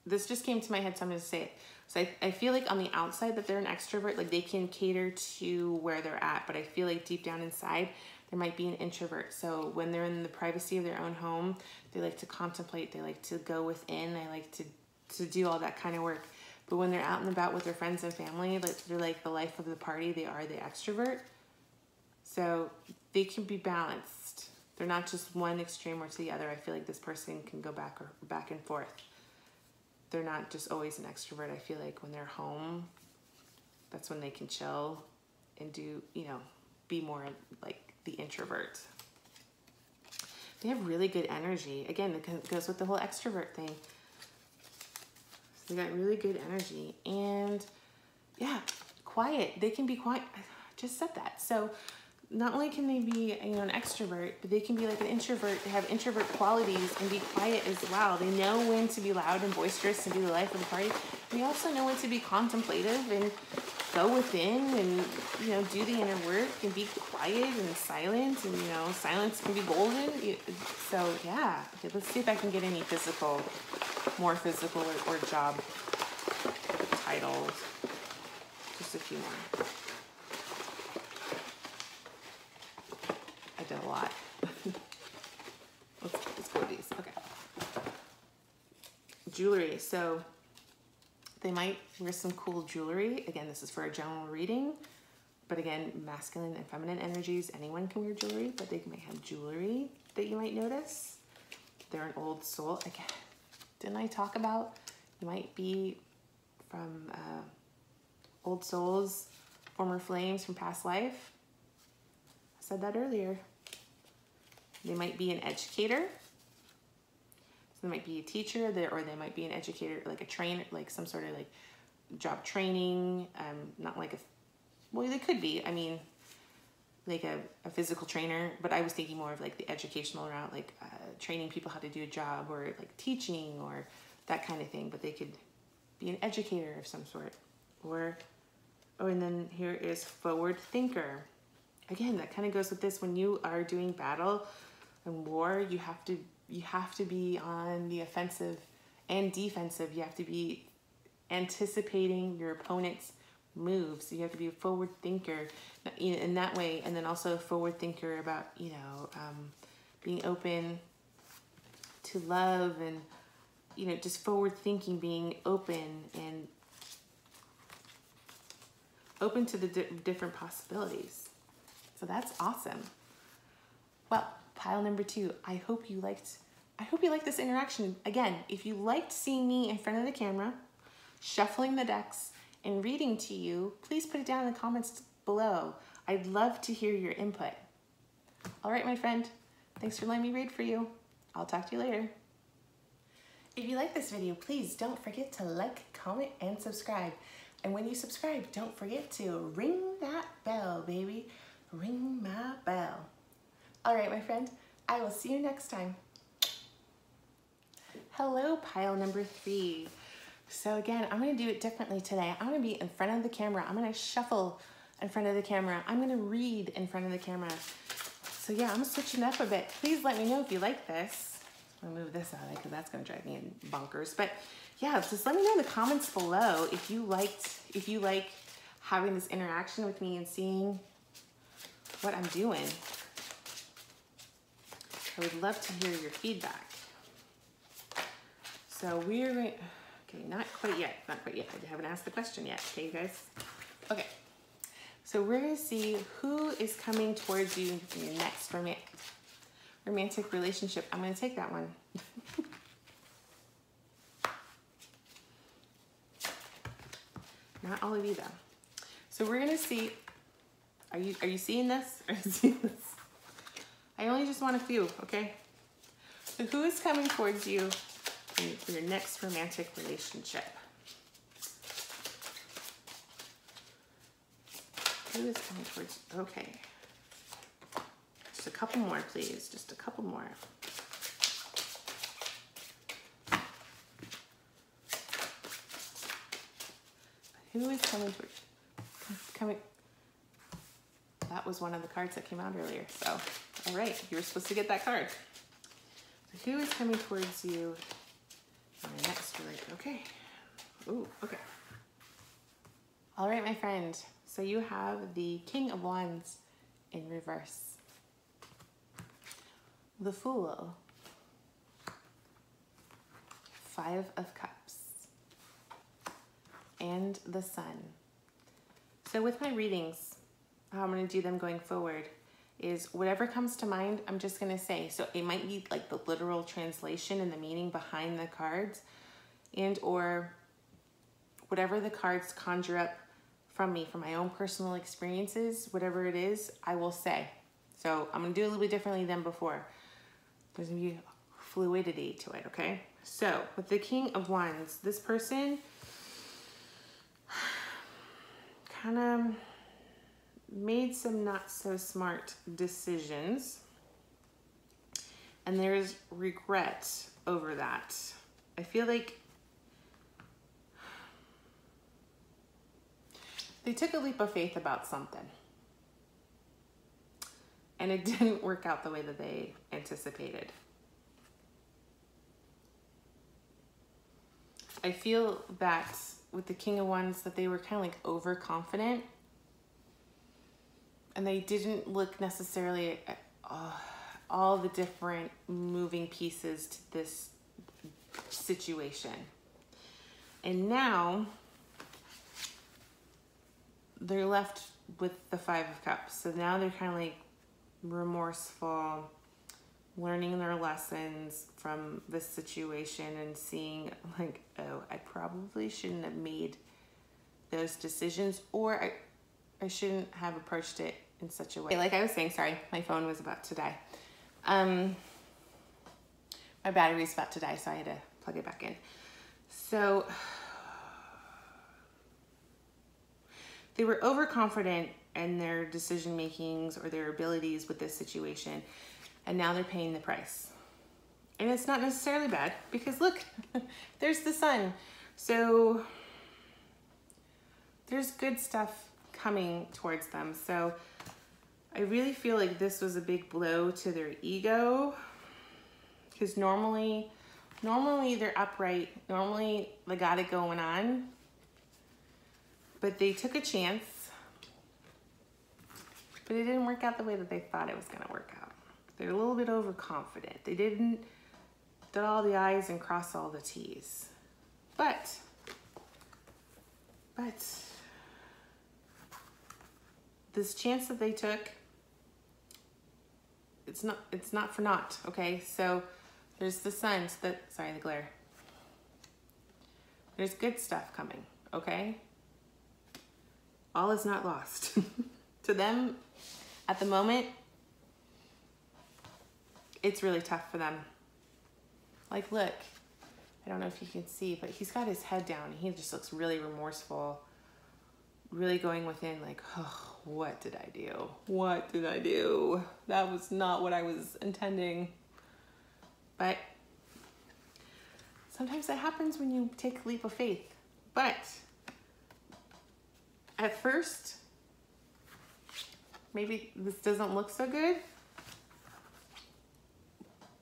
This just came to my head, so I'm going to say it. So I feel like on the outside that they're an extrovert, like they can cater to where they're at, but I feel like deep down inside, there might be an introvert. So when they're in the privacy of their own home, they like to contemplate, they like to go within, they like to do all that kind of work. But when they're out and about with their friends and family, like they're like the life of the party, they are the extrovert. So they can be balanced. They're not just one extreme or to the other. I feel like this person can go back and forth. They're not just always an extrovert. I feel like when they're home, that's when they can chill and do, be more like the introvert. They have really good energy. Again, it goes with the whole extrovert thing. So they got really good energy. And yeah, quiet. They can be quiet. I just said that. So not only can they be, an extrovert, but they can be like an introvert. They have introvert qualities and be quiet as well. They know when to be loud and boisterous and be the life of the party. They also know when to be contemplative and go within and, do the inner work and be quiet and silent. And, silence can be golden. So, yeah. Okay, let's see if I can get any more physical or job titles. Just a few more. I did a lot. let's go with these. Okay. Jewelry. So they might wear some cool jewelry. Again, this is for a general reading. But again, masculine and feminine energies, anyone can wear jewelry, but they might have jewelry that you might notice. They're an old soul. Again, didn't I talk about You might be from old souls, former flames from past life. I said that earlier. They might be an educator. So they might be a teacher, or they might be an educator, like a trainer, like some sort of like job training. Not like well, they could be. I mean, like a physical trainer, but I was thinking more of like the educational route, like training people how to do a job, or like teaching, or that kind of thing. But they could be an educator of some sort, or oh, and then here is forward thinker. Again, that kind of goes with this. When you are doing battle and war, you have to be on the offensive and defensive. You have to be anticipating your opponent's moves. So you have to be a forward thinker in that way, and then also a forward thinker about, you know, being open to love, and, you know, just forward thinking, being open and open to the different possibilities. So that's awesome. Well, pile number 2. I hope you liked this interaction. Again, if you liked seeing me in front of the camera, shuffling the decks and reading to you, please put it down in the comments below. I'd love to hear your input. All right, my friend, thanks for letting me read for you. I'll talk to you later. If you like this video, please don't forget to like, comment, and subscribe. And when you subscribe, don't forget to ring that bell, baby. Ring my bell. All right, my friend, I will see you next time. Hello, pile number 3. So again, I'm gonna do it differently today. I'm gonna be in front of the camera. I'm gonna shuffle in front of the camera. I'm gonna read in front of the camera. So yeah, I'm switching up a bit. Please let me know if you like this. I'm gonna move this out of it because that's gonna drive me in bonkers. But yeah, just let me know in the comments below if you like having this interaction with me and seeing what I'm doing. I would love to hear your feedback. So we're going, okay, not quite yet. I haven't asked the question yet, okay, you guys? Okay, so we're gonna see who is coming towards you in your next romantic relationship. I'm gonna take that one. Not all of you though. So we're gonna see, are you seeing this? Are you seeing this? I only just want a few, okay? So who is coming towards you for your next romantic relationship? Who is coming towards you? Okay. Just a couple more, please. Just a couple more. Who is coming towards you? That was one of the cards that came out earlier. So, all right, you were supposed to get that card. So who is coming towards you in the next relationship? Okay. Ooh, okay. All right, my friend. So you have the King of Wands in reverse. The Fool. 5 of Cups. And the Sun. So with my readings, how I'm going to do them going forward is whatever comes to mind, I'm just going to say. So it might be like the literal translation and the meaning behind the cards, and or whatever the cards conjure up from me, from my own personal experiences, whatever it is, I will say. So I'm going to do it a little bit differently than before. There's going to be fluidity to it, okay? So with the King of Wands, this person kind of made some not so smart decisions, and there's regret over that. I feel like they took a leap of faith about something, and it didn't work out the way that they anticipated. I feel that with the King of Wands that they were kind of like overconfident, and they didn't look necessarily at all the different moving pieces to this situation. And now they're left with the 5 of Cups. So now they're kind of like remorseful, learning their lessons from this situation and seeing like, oh, I probably shouldn't have made those decisions, or I shouldn't have approached it in such a way. Like I was saying, sorry, my phone was about to die. My battery's about to die, so I had to plug it back in. So they were overconfident in their decision makings or their abilities with this situation, and now they're paying the price. And it's not necessarily bad, because look, there's the sun. So there's good stuff coming towards them. So I really feel like this was a big blow to their ego, because normally they're upright. Normally they got it going on, but they took a chance, but it didn't work out the way that they thought it was going to work out. They're a little bit overconfident. They didn't dot all the I's and cross all the T's. But this chance that they took, it's not for naught, okay? So there's the sun, the glare. There's good stuff coming, okay? All is not lost. To them, at the moment, it's really tough for them. Like, look, I don't know if you can see, but he's got his head down. He just looks really remorseful, really going within like, oh, what did I do? What did I do? That was not what I was intending. But sometimes that happens when you take a leap of faith. But at first, maybe this doesn't look so good,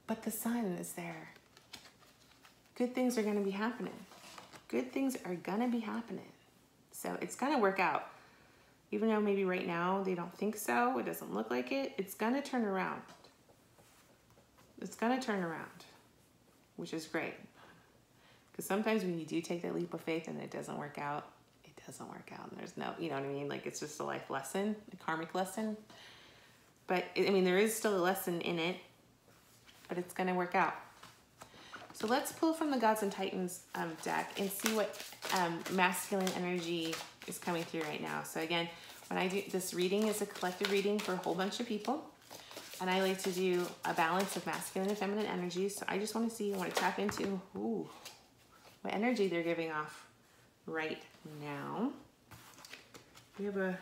but the sun is there. Good things are going to be happening. Good things are going to be happening. So it's going to work out. Even though maybe right now they don't think so, it doesn't look like it, it's going to turn around. It's going to turn around, which is great. Because sometimes when you do take that leap of faith and it doesn't work out, it doesn't work out. And there's no, you know what I mean? Like, it's just a life lesson, a karmic lesson. But, I mean, there is still a lesson in it, but it's going to work out. So let's pull from the Gods and Titans deck and see what masculine energy is coming through right now. So again, when I do this reading, is a collective reading for a whole bunch of people. And I like to do a balance of masculine and feminine energies. So I just want to see, I want to tap into what energy they're giving off right now. We have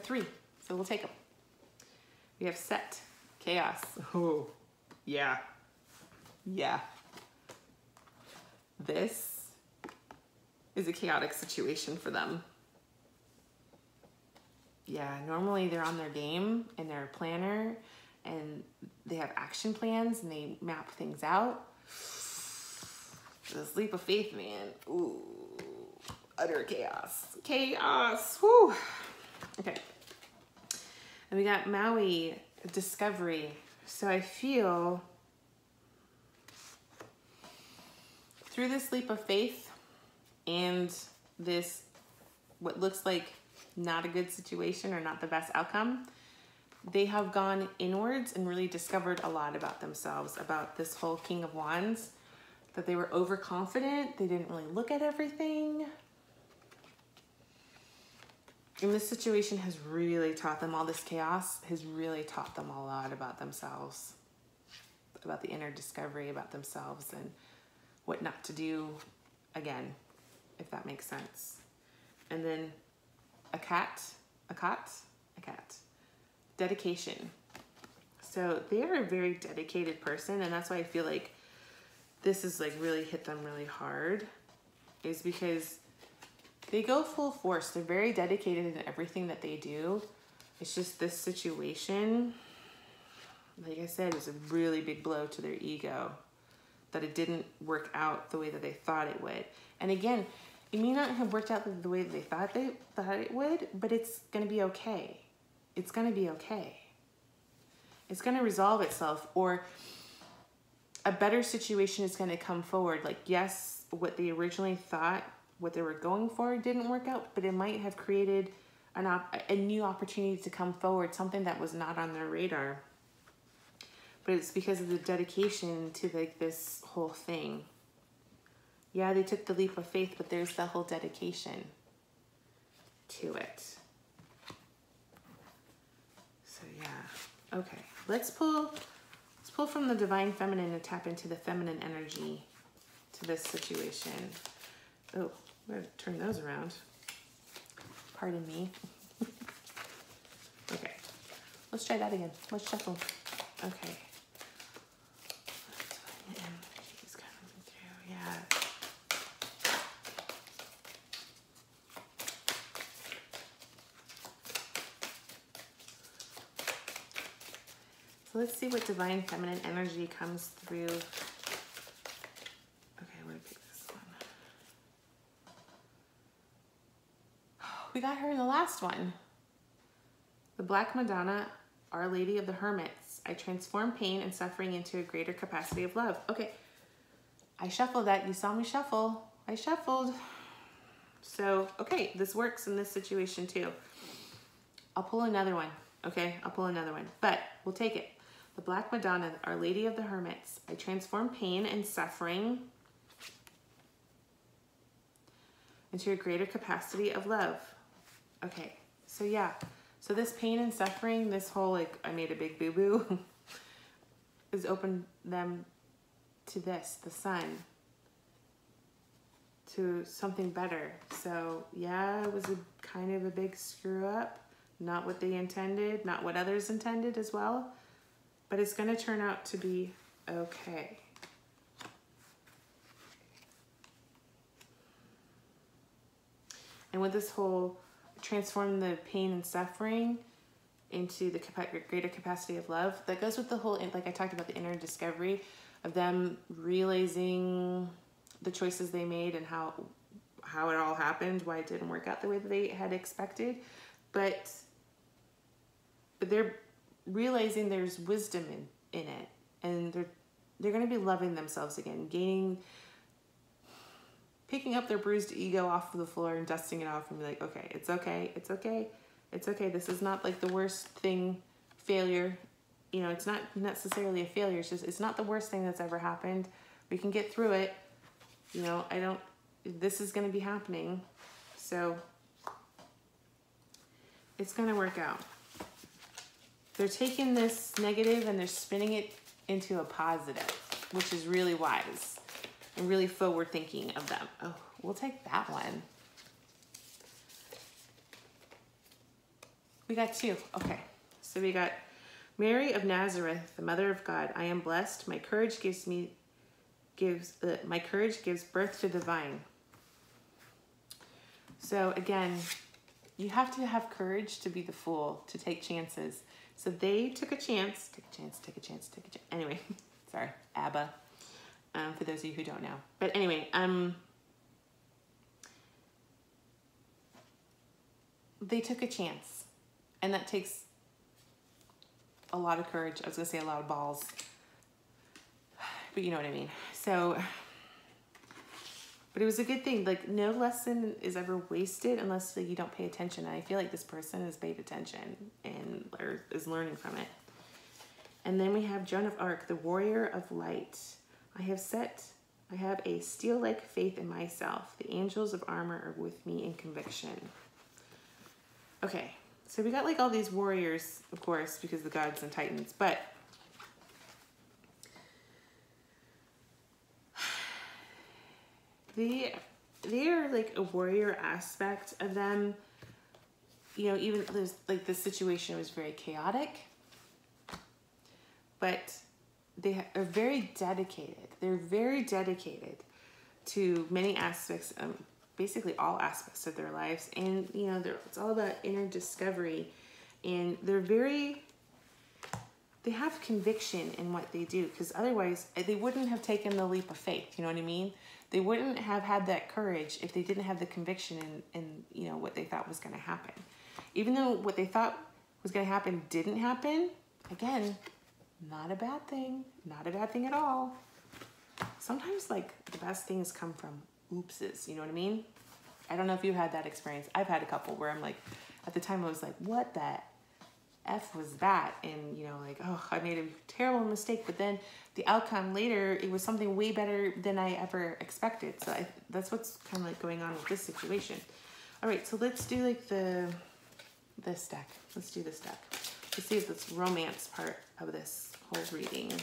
three, so we'll take them. We have Set, Chaos. Oh, yeah. Yeah. This is a chaotic situation for them. Yeah, normally they're on their game and they're a planner and they have action plans and they map things out. This leap of faith, man. Ooh, utter chaos. Chaos, whoo. Okay. And we got Maui, Discovery. So I feel through this leap of faith and this, what looks like not a good situation or not the best outcome, they have gone inwards and really discovered a lot about themselves, about this whole King of Wands, that they were overconfident, they didn't really look at everything. And this situation has really taught them, all this chaos has really taught them a lot about themselves, about the inner discovery about themselves and what not to do again, if that makes sense. And then a cat. Dedication. So they are a very dedicated person, and that's why I feel like this is like really hit them really hard, is because they go full force. They're very dedicated in everything that they do. It's just this situation, like I said, is a really big blow to their ego, that it didn't work out the way that they thought it would. And again, it may not have worked out the way that they thought it would, but it's going to be okay. It's going to be okay. It's going to resolve itself, or a better situation is going to come forward. Like, yes, what they originally thought, what they were going for didn't work out, but it might have created a new opportunity to come forward, something that was not on their radar. but it's because of the dedication to like this whole thing. Yeah, they took the leap of faith, but there's the whole dedication to it. So yeah, okay. Let's pull from the Divine Feminine and tap into the feminine energy to this situation. Oh, I'm gonna turn those around. Pardon me. Okay, let's try that again. Let's shuffle. Okay. She's coming through, yeah. So let's see what Divine Feminine energy comes through. Okay, I'm gonna pick this one. We got her in the last one. The Black Madonna, Our Lady of the Hermits. I transform pain and suffering into a greater capacity of love. Okay, I shuffled that. You saw me shuffle. I shuffled. So, okay, this works in this situation too. I'll pull another one. Okay, I'll pull another one, but we'll take it. The Black Madonna, Our Lady of the Hermits. I transform pain and suffering into a greater capacity of love. Okay, so yeah. So this pain and suffering, this whole like, I made a big boo-boo, has opened them to this, the sun, to something better. So yeah, it was a kind of a big screw up. Not what they intended, not what others intended as well. But it's going to turn out to be okay. And with this whole transform the pain and suffering into the greater capacity of love, that goes with the whole, like I talked about, the inner discovery of them realizing the choices they made and how it all happened, why it didn't work out the way that they had expected. But they're realizing there's wisdom in it, and they're going to be loving themselves again, picking up their bruised ego off of the floor and dusting it off and be like, okay, it's okay, it's okay, it's okay. This is not like the worst thing, failure. You know, it's not necessarily a failure. It's just, it's not the worst thing that's ever happened. We can get through it. You know, this is going to be happening. So it's going to work out. They're taking this negative and they're spinning it into a positive, which is really wise and really forward thinking of them. Oh, we'll take that one. We got two. Okay, so we got Mary of Nazareth, the Mother of God. I am blessed. My courage gives birth to the vine. So again, you have to have courage to be the fool, to take chances. So they took a chance, take a chance. Anyway, sorry, ABBA, for those of you who don't know. But anyway, they took a chance, and that takes a lot of courage. I was gonna say a lot of balls, but you know what I mean. So, but it was a good thing. Like, no lesson is ever wasted unless you don't pay attention. And I feel like this person has paid attention and is learning from it. And then we have Joan of Arc, the warrior of light. I have a steel-like faith in myself. The angels of armor are with me in conviction. Okay, so we got like all these warriors, of course, because the gods and titans, but they are like a warrior aspect of them. You know, even there's like this situation was very chaotic, but they are very dedicated. They're very dedicated to many aspects, basically all aspects of their lives. And, you know, it's all about inner discovery. And they have conviction in what they do, because otherwise they wouldn't have taken the leap of faith. You know what I mean? They wouldn't have had that courage if they didn't have the conviction in you know, what they thought was going to happen. Even though what they thought was going to happen didn't happen, again, not a bad thing. Not a bad thing at all. Sometimes, like, the best things come from oopses. You know what I mean? I don't know if you had that experience. I've had a couple where I'm like, at the time I was like, what the F was that? And, you know, like, oh, I made a terrible mistake. But then the outcome later, it was something way better than I ever expected. So that's what's kind of like going on with this situation. All right, so let's do like this deck. Let's do this deck. Let's see if it's romance part of this whole reading.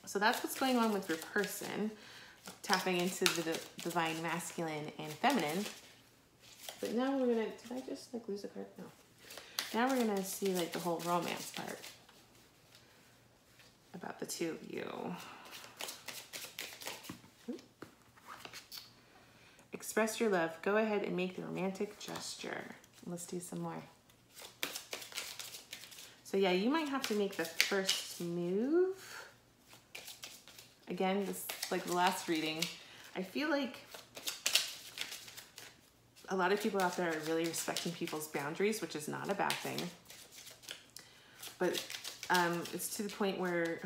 So that's what's going on with your person, tapping into the divine masculine and feminine. But now we're gonna, did I just like lose a card? No. Now we're gonna see like the whole romance part about the two of you. Express your love. Go ahead and make the romantic gesture. Let's do some more. So yeah, you might have to make the first move. Again, this like the last reading. I feel like a lot of people out there are really respecting people's boundaries, which is not a bad thing. But it's to the point where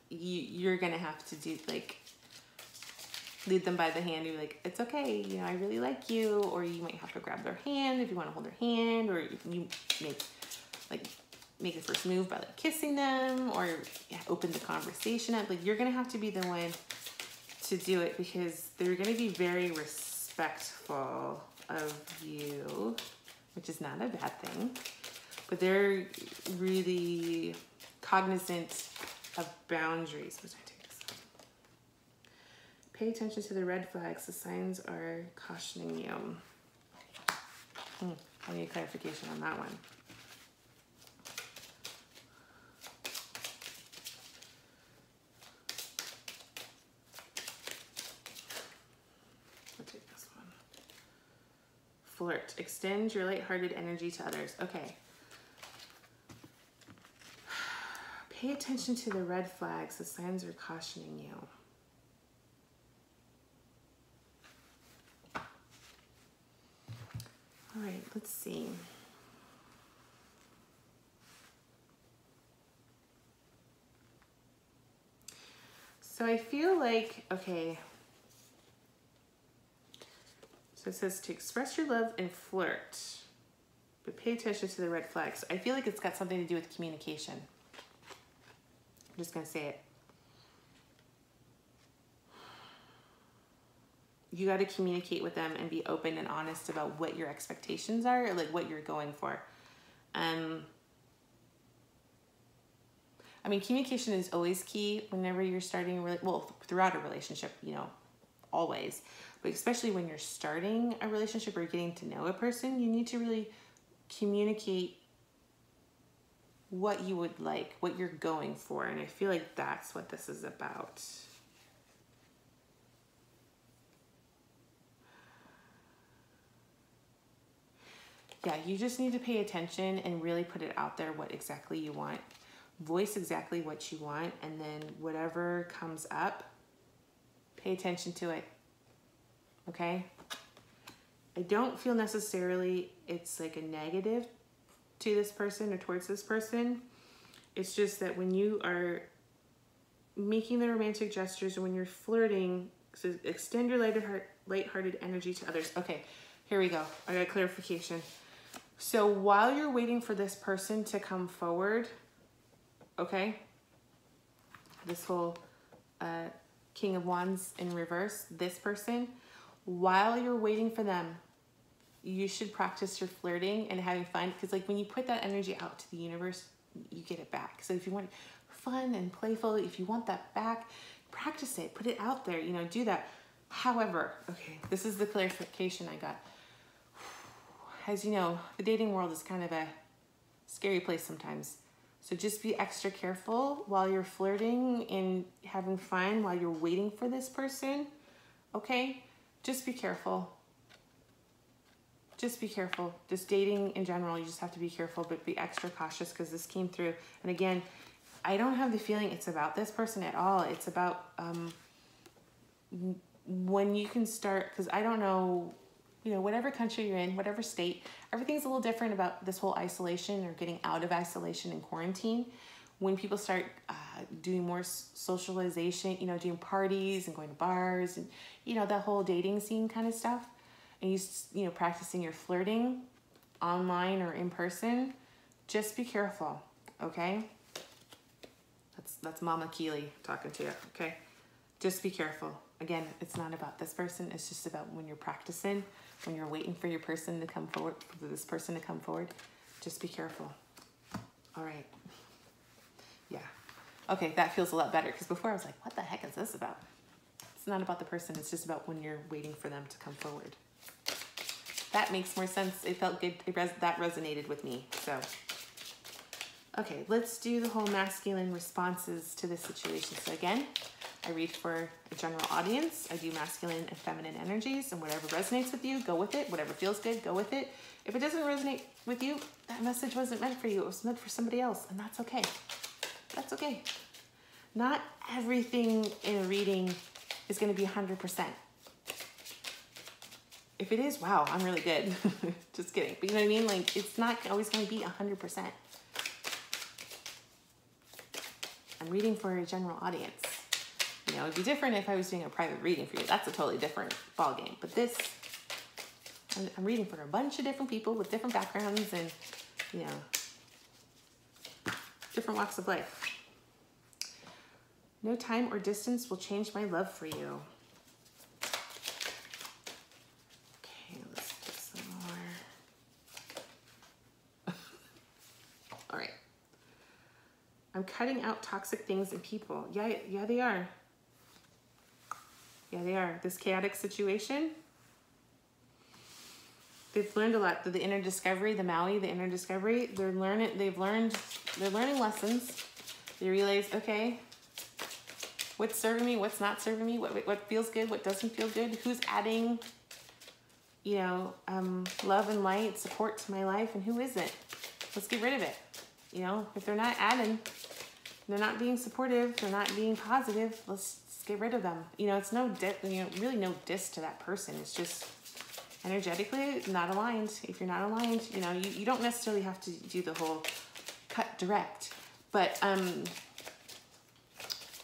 you're gonna have to do like lead them by the hand. You're like, it's okay, you know, I really like you. Or you might have to grab their hand if you want to hold their hand, or you make the first move by like kissing them, or open the conversation up. Like you're gonna have to be the one to do it, because they're gonna be very respectful of you, which is not a bad thing, but they're really cognizant of boundaries. Which I take this one. Pay attention to the red flags. The signs are cautioning you. I need clarification on that one. Flirt. Extend your lighthearted energy to others. Okay. Pay attention to the red flags. The signs are cautioning you. All right, let's see. So I feel like, okay, so it says to express your love and flirt, but pay attention to the red flags. I feel like it's got something to do with communication. I'm just gonna say it. You got to communicate with them and be open and honest about what your expectations are, or like what you're going for. I mean, communication is always key whenever you're starting, well, throughout a relationship, you know, always. But especially when you're starting a relationship or getting to know a person, you need to really communicate what you would like, what you're going for. And I feel like that's what this is about. Yeah, you just need to pay attention and really put it out there what exactly you want. Voice exactly what you want, and then whatever comes up, pay attention to it. Okay? I don't feel necessarily it's like a negative to this person or towards this person. It's just that when you are making the romantic gestures, or when you're flirting, so extend your lighthearted energy to others. Okay, here we go. I got clarification. So while you're waiting for this person to come forward, okay, this whole King of Wands in reverse, this person, while you're waiting for them, you should practice your flirting and having fun, because like when you put that energy out to the universe, you get it back. So if you want fun and playful, if you want that back, practice it, put it out there, you know, do that. However, okay, this is the clarification I got. As you know, the dating world is kind of a scary place sometimes. So just be extra careful while you're flirting and having fun, while you're waiting for this person, okay? Just be careful. Just be careful. Just dating in general, you just have to be careful, but be extra cautious, because this came through. And again, I don't have the feeling it's about this person at all. It's about when you can start, because I don't know, you know, whatever country you're in, whatever state, everything's a little different about this whole isolation or getting out of isolation and quarantine. When people start doing more socialization, you know, doing parties and going to bars and, you know, that whole dating scene kind of stuff, and you know, practicing your flirting online or in person, just be careful, okay? That's Mama Keely talking to you, okay? Just be careful. Again, it's not about this person. It's just about when you're practicing, when you're waiting for your person to come forward, for this person to come forward, just be careful. All right. Yeah. Okay, that feels a lot better, because before I was like, what the heck is this about? It's not about the person. It's just about when you're waiting for them to come forward. That makes more sense. It felt good. That resonated with me. So, okay, let's do the whole masculine responses to this situation. So again, I read for a general audience. I do masculine and feminine energies, and whatever resonates with you, go with it. Whatever feels good, go with it. If it doesn't resonate with you, that message wasn't meant for you. It was meant for somebody else, and that's okay. That's okay. Not everything in a reading is going to be 100%. If it is, wow, I'm really good. Just kidding. But you know what I mean? Like, it's not always going to be 100%. I'm reading for a general audience. You know, it'd be different if I was doing a private reading for you. That's a totally different ballgame. But this, I'm reading for a bunch of different people with different backgrounds and, you know, different walks of life. No time or distance will change my love for you. Okay, let's get some more. All right. I'm cutting out toxic things and people. Yeah, they are. Yeah, they are. This chaotic situation, they've learned a lot. The inner discovery, the Maui, the inner discovery, they're learning lessons. They realize, okay, what's serving me, what's not serving me, what feels good, what doesn't feel good, who's adding, you know, love and light, support to my life, and who isn't. Let's get rid of it. You know, if they're not adding, they're not being supportive, they're not being positive, let's get rid of them. You know, it's really no diss to that person. It's just energetically not aligned. If you're not aligned, you know, you don't necessarily have to do the whole cut direct, but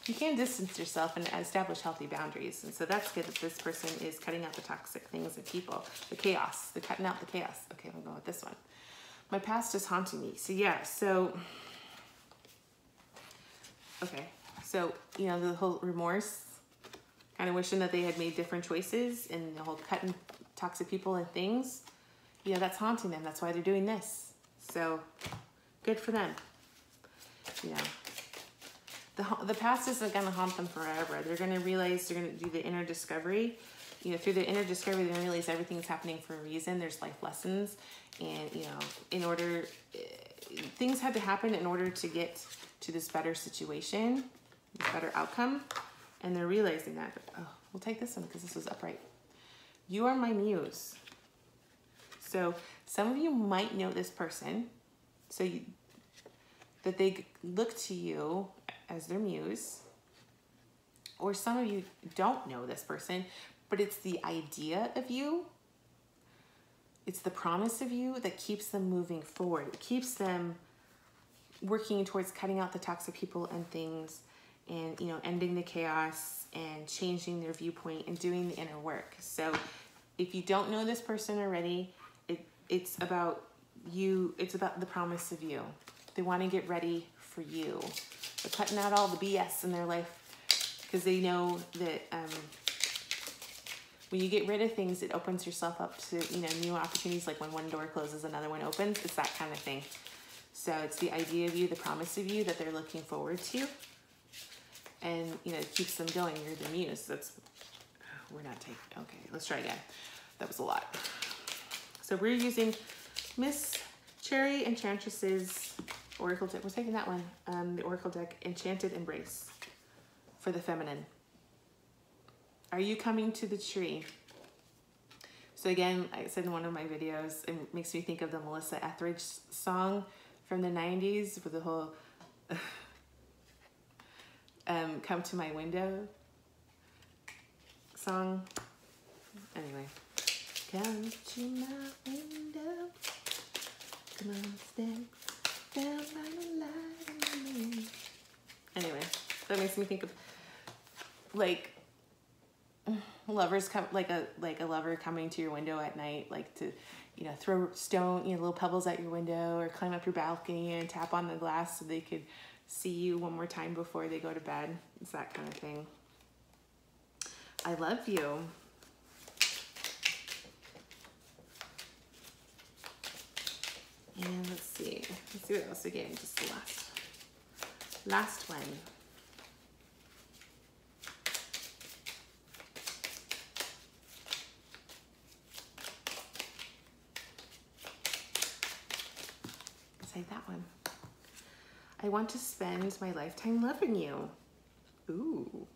you can distance yourself and establish healthy boundaries. And so that's good that this person is cutting out the toxic things and people, the chaos. They're cutting out the chaos. Okay, I'm going with this one. My past is haunting me. So yeah, so, okay. So, you know, the whole remorse, kind of wishing that they had made different choices, and the whole cutting toxic people and things, you know, that's haunting them. That's why they're doing this. So good for them. You know, the past isn't going to haunt them forever. They're going to realize, they're going to do the inner discovery. You know, through the inner discovery, they're going to realize everything is happening for a reason. There's life lessons. And, you know, things had to happen in order to get to this better situation, this better outcome. And they're realizing that. Oh, we'll take this one because this was upright. You are my muse. So some of you might know this person. So that they look to you as their muse. Or some of you don't know this person, but it's the idea of you. It's the promise of you that keeps them moving forward. It keeps them working towards cutting out the toxic people and things, and, you know, ending the chaos and changing their viewpoint and doing the inner work. So if you don't know this person already, it's about you. It's about the promise of you. They want to get ready for you. They're cutting out all the BS in their life because they know that when you get rid of things, it opens yourself up to, you know, new opportunities. Like when one door closes, another one opens. It's that kind of thing. So it's the idea of you, the promise of you that they're looking forward to. And, you know, it keeps them going. You're the muse. We're not taking, okay, let's try again. That was a lot. So we're using Miss Cherry Enchantress's Oracle deck. We're taking that one, the Oracle deck, Enchanted Embrace for the feminine. Are you coming to the tree? So again, I said in one of my videos, it makes me think of the Melissa Etheridge song from the 90s with the whole come to my window song. Anyway, come to my window, come on, step down by the light of the moon. Anyway, that makes me think of, like, lovers come, like a lover coming to your window at night, like to, you know, throw stone, you know, little pebbles at your window, or climb up your balcony and tap on the glass so they could see you one more time before they go to bed. It's that kind of thing. I love you. And let's see what else we get. Just the last one. Let's take that one. I want to spend my lifetime loving you. Ooh.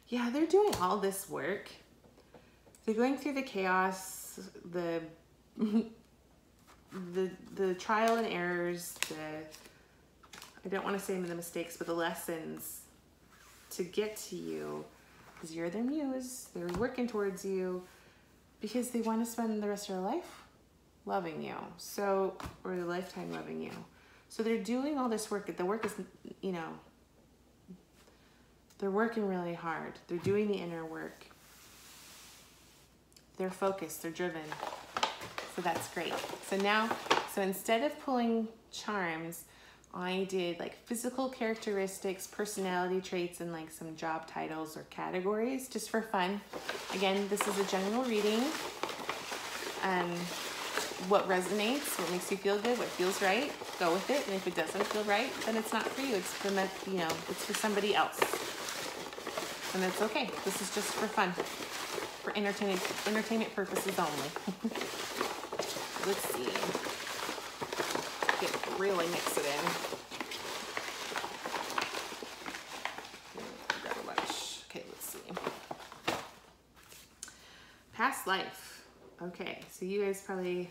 Yeah, they're doing all this work. They're going through the chaos, the trial and errors, I don't want to say the mistakes, but the lessons to get to you, because you're their muse. They're working towards you because they want to spend the rest of their life loving you. So, or their lifetime loving you. So they're doing all this work. The work is, you know, they're working really hard. They're doing the inner work. They're focused, they're driven. So that's great. So instead of pulling charms, I did like physical characteristics, personality traits, and like some job titles or categories just for fun. Again, this is a general reading. What resonates, what makes you feel good, what feels right, go with it. And if it doesn't feel right, then it's not for you. It's for, you know, it's for somebody else. And that's okay. This is just for fun, for entertainment purposes only. Let's see. Really mix it in. Grab a bunch. Okay, let's see. Past life. Okay, so you guys probably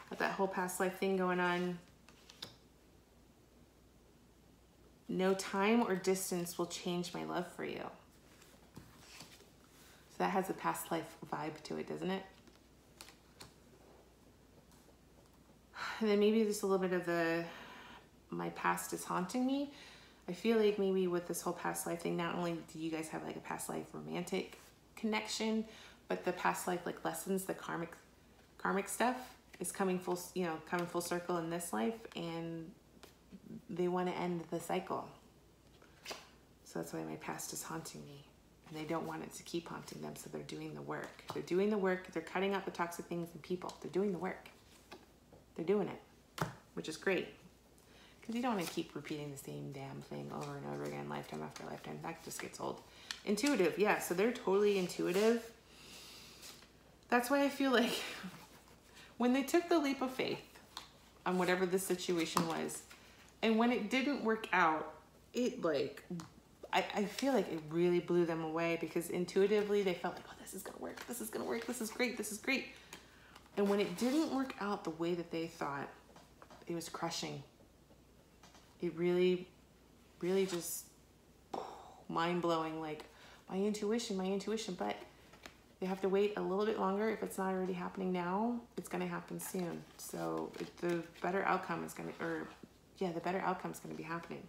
got that whole past life thing going on. No time or distance will change my love for you. So that has a past life vibe to it, doesn't it? And then maybe just a little bit of my past is haunting me. I feel like maybe with this whole past life thing, not only do you guys have like a past life romantic connection, but the past life like lessons, the karmic stuff is coming full circle in this life, and they want to end the cycle. So that's why my past is haunting me. And they don't want it to keep haunting them, so they're doing the work. They're doing the work. They're cutting out the toxic things and people. They're doing the work. They're doing it, which is great. Because you don't want to keep repeating the same damn thing over and over again, lifetime after lifetime. That just gets old. Intuitive, yeah, so they're totally intuitive. That's why I feel like when they took the leap of faith on whatever the situation was, and when it didn't work out, it like, I feel like it really blew them away, because intuitively they felt like, oh, this is gonna work, this is gonna work, this is great, this is great. And when it didn't work out the way that they thought, it was crushing. It really, really just mind-blowing, like my intuition, but they have to wait a little bit longer. If it's not already happening now, it's gonna happen soon. So the better outcome is gonna, the better outcome is gonna be happening.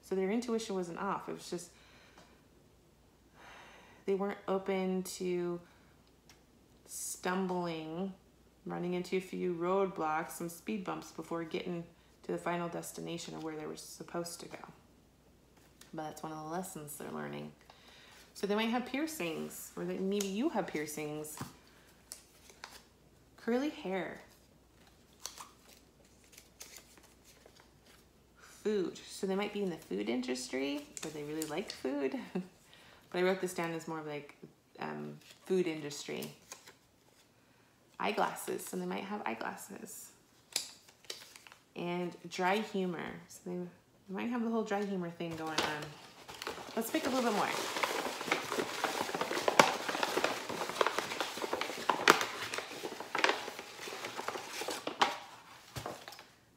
So their intuition wasn't off. It was just, they weren't open to stumbling, running into a few roadblocks, some speed bumps before getting to the final destination of where they were supposed to go. But that's one of the lessons they're learning. So they might have piercings, or maybe you have piercings. Curly hair. Food. So they might be in the food industry, or they really like food. But I wrote this down as more of like food industry. Eyeglasses. So they might have eyeglasses. And dry humor. So they might have the whole dry humor thing going on. Let's pick a little bit more.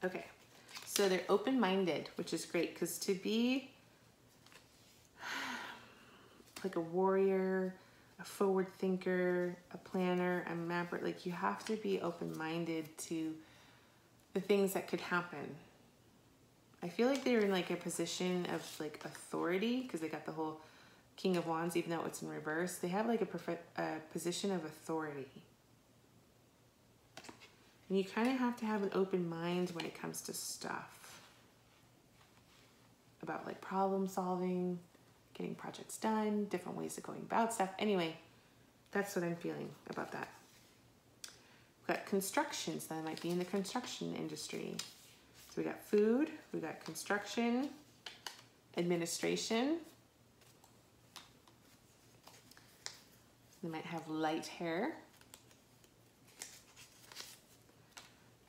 Okay, so they're open-minded, which is great, because to be like a warrior, a forward thinker, a planner, a mapper, like you have to be open-minded to the things that could happen. I feel like they're in like a position of like authority, because they got the whole King of Wands, even though it's in reverse, they have like a position of authority. And you kind of have to have an open mind when it comes to stuff. About like problem solving, getting projects done, different ways of going about stuff. Anyway, that's what I'm feeling about that. We've got construction, so that might be in the construction industry. So we got food, we got construction, administration. They might have light hair.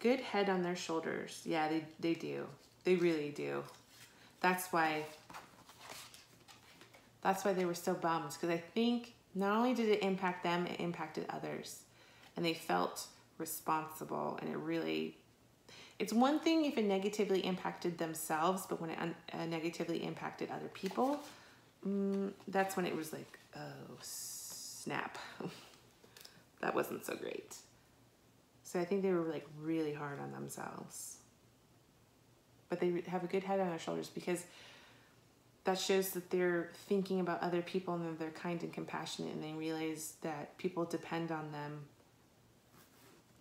Good head on their shoulders. Yeah, they do. They really do. That's why they were so bummed, because I think not only did it impact them, it impacted others. And they felt responsible, and it's one thing if it negatively impacted themselves, but when it negatively impacted other people, that's when it was like, oh, snap. That wasn't so great. So I think they were like really hard on themselves. But they have a good head on their shoulders, because that shows that they're thinking about other people and that they're kind and compassionate, and they realize that people depend on them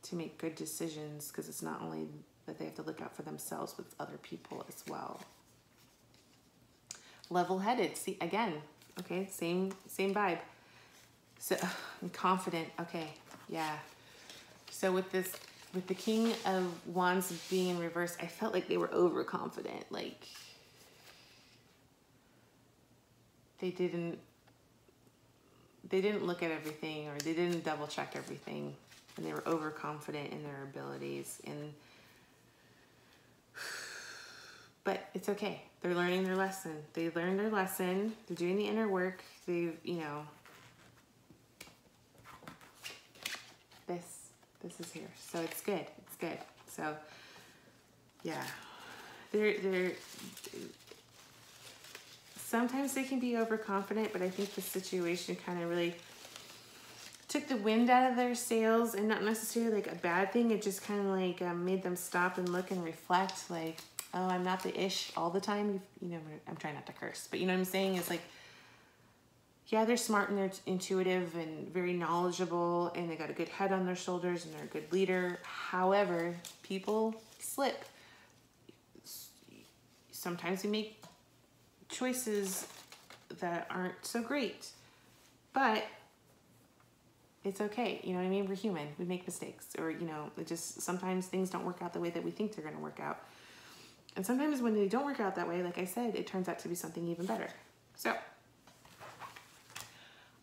to make good decisions, because it's not only that they have to look out for themselves, but other people as well. Level-headed, see, again, okay, same vibe. So, I'm confident, okay, yeah. So with the King of Wands being in reverse, I felt like they were overconfident, like they didn't look at everything, or they didn't double check everything, and they were overconfident in their abilities. But it's okay. They're learning their lesson. They learned their lesson. They're doing the inner work. They've, this is here. So it's good. It's good. So yeah, they're sometimes they can be overconfident, but I think the situation kind of really took the wind out of their sails, and not necessarily like a bad thing. It just kind of like made them stop and look and reflect, like, oh, I'm not the ish all the time. I'm trying not to curse, but you know what I'm saying? It's like, yeah, they're smart and they're intuitive and very knowledgeable, and they got a good head on their shoulders, and they're a good leader. However, people slip. Sometimes we make choices that aren't so great, but it's okay. You know what I mean? We're human. We make mistakes, or, it just, sometimes things don't work out the way that we think they're going to work out. And sometimes when they don't work out that way, like I said, it turns out to be something even better. So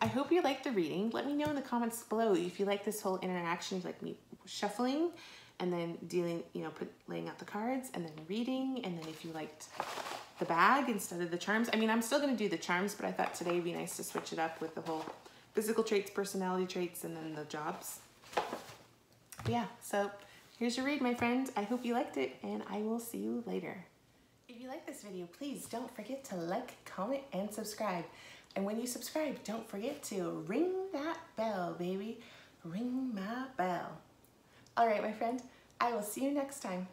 I hope you liked the reading. Let me know in the comments below if you like this whole interaction, like me shuffling and then dealing, laying out the cards and then reading. And then if you liked the bag instead of the charms. I mean, I'm still going to do the charms, but I thought today would be nice to switch it up with the whole physical traits, personality traits, and then the jobs. But yeah, so here's your read, my friend. I hope you liked it, and I will see you later. If you like this video, please don't forget to like, comment, and subscribe. And when you subscribe, don't forget to ring that bell, baby. Ring my bell. All right, my friend, I will see you next time.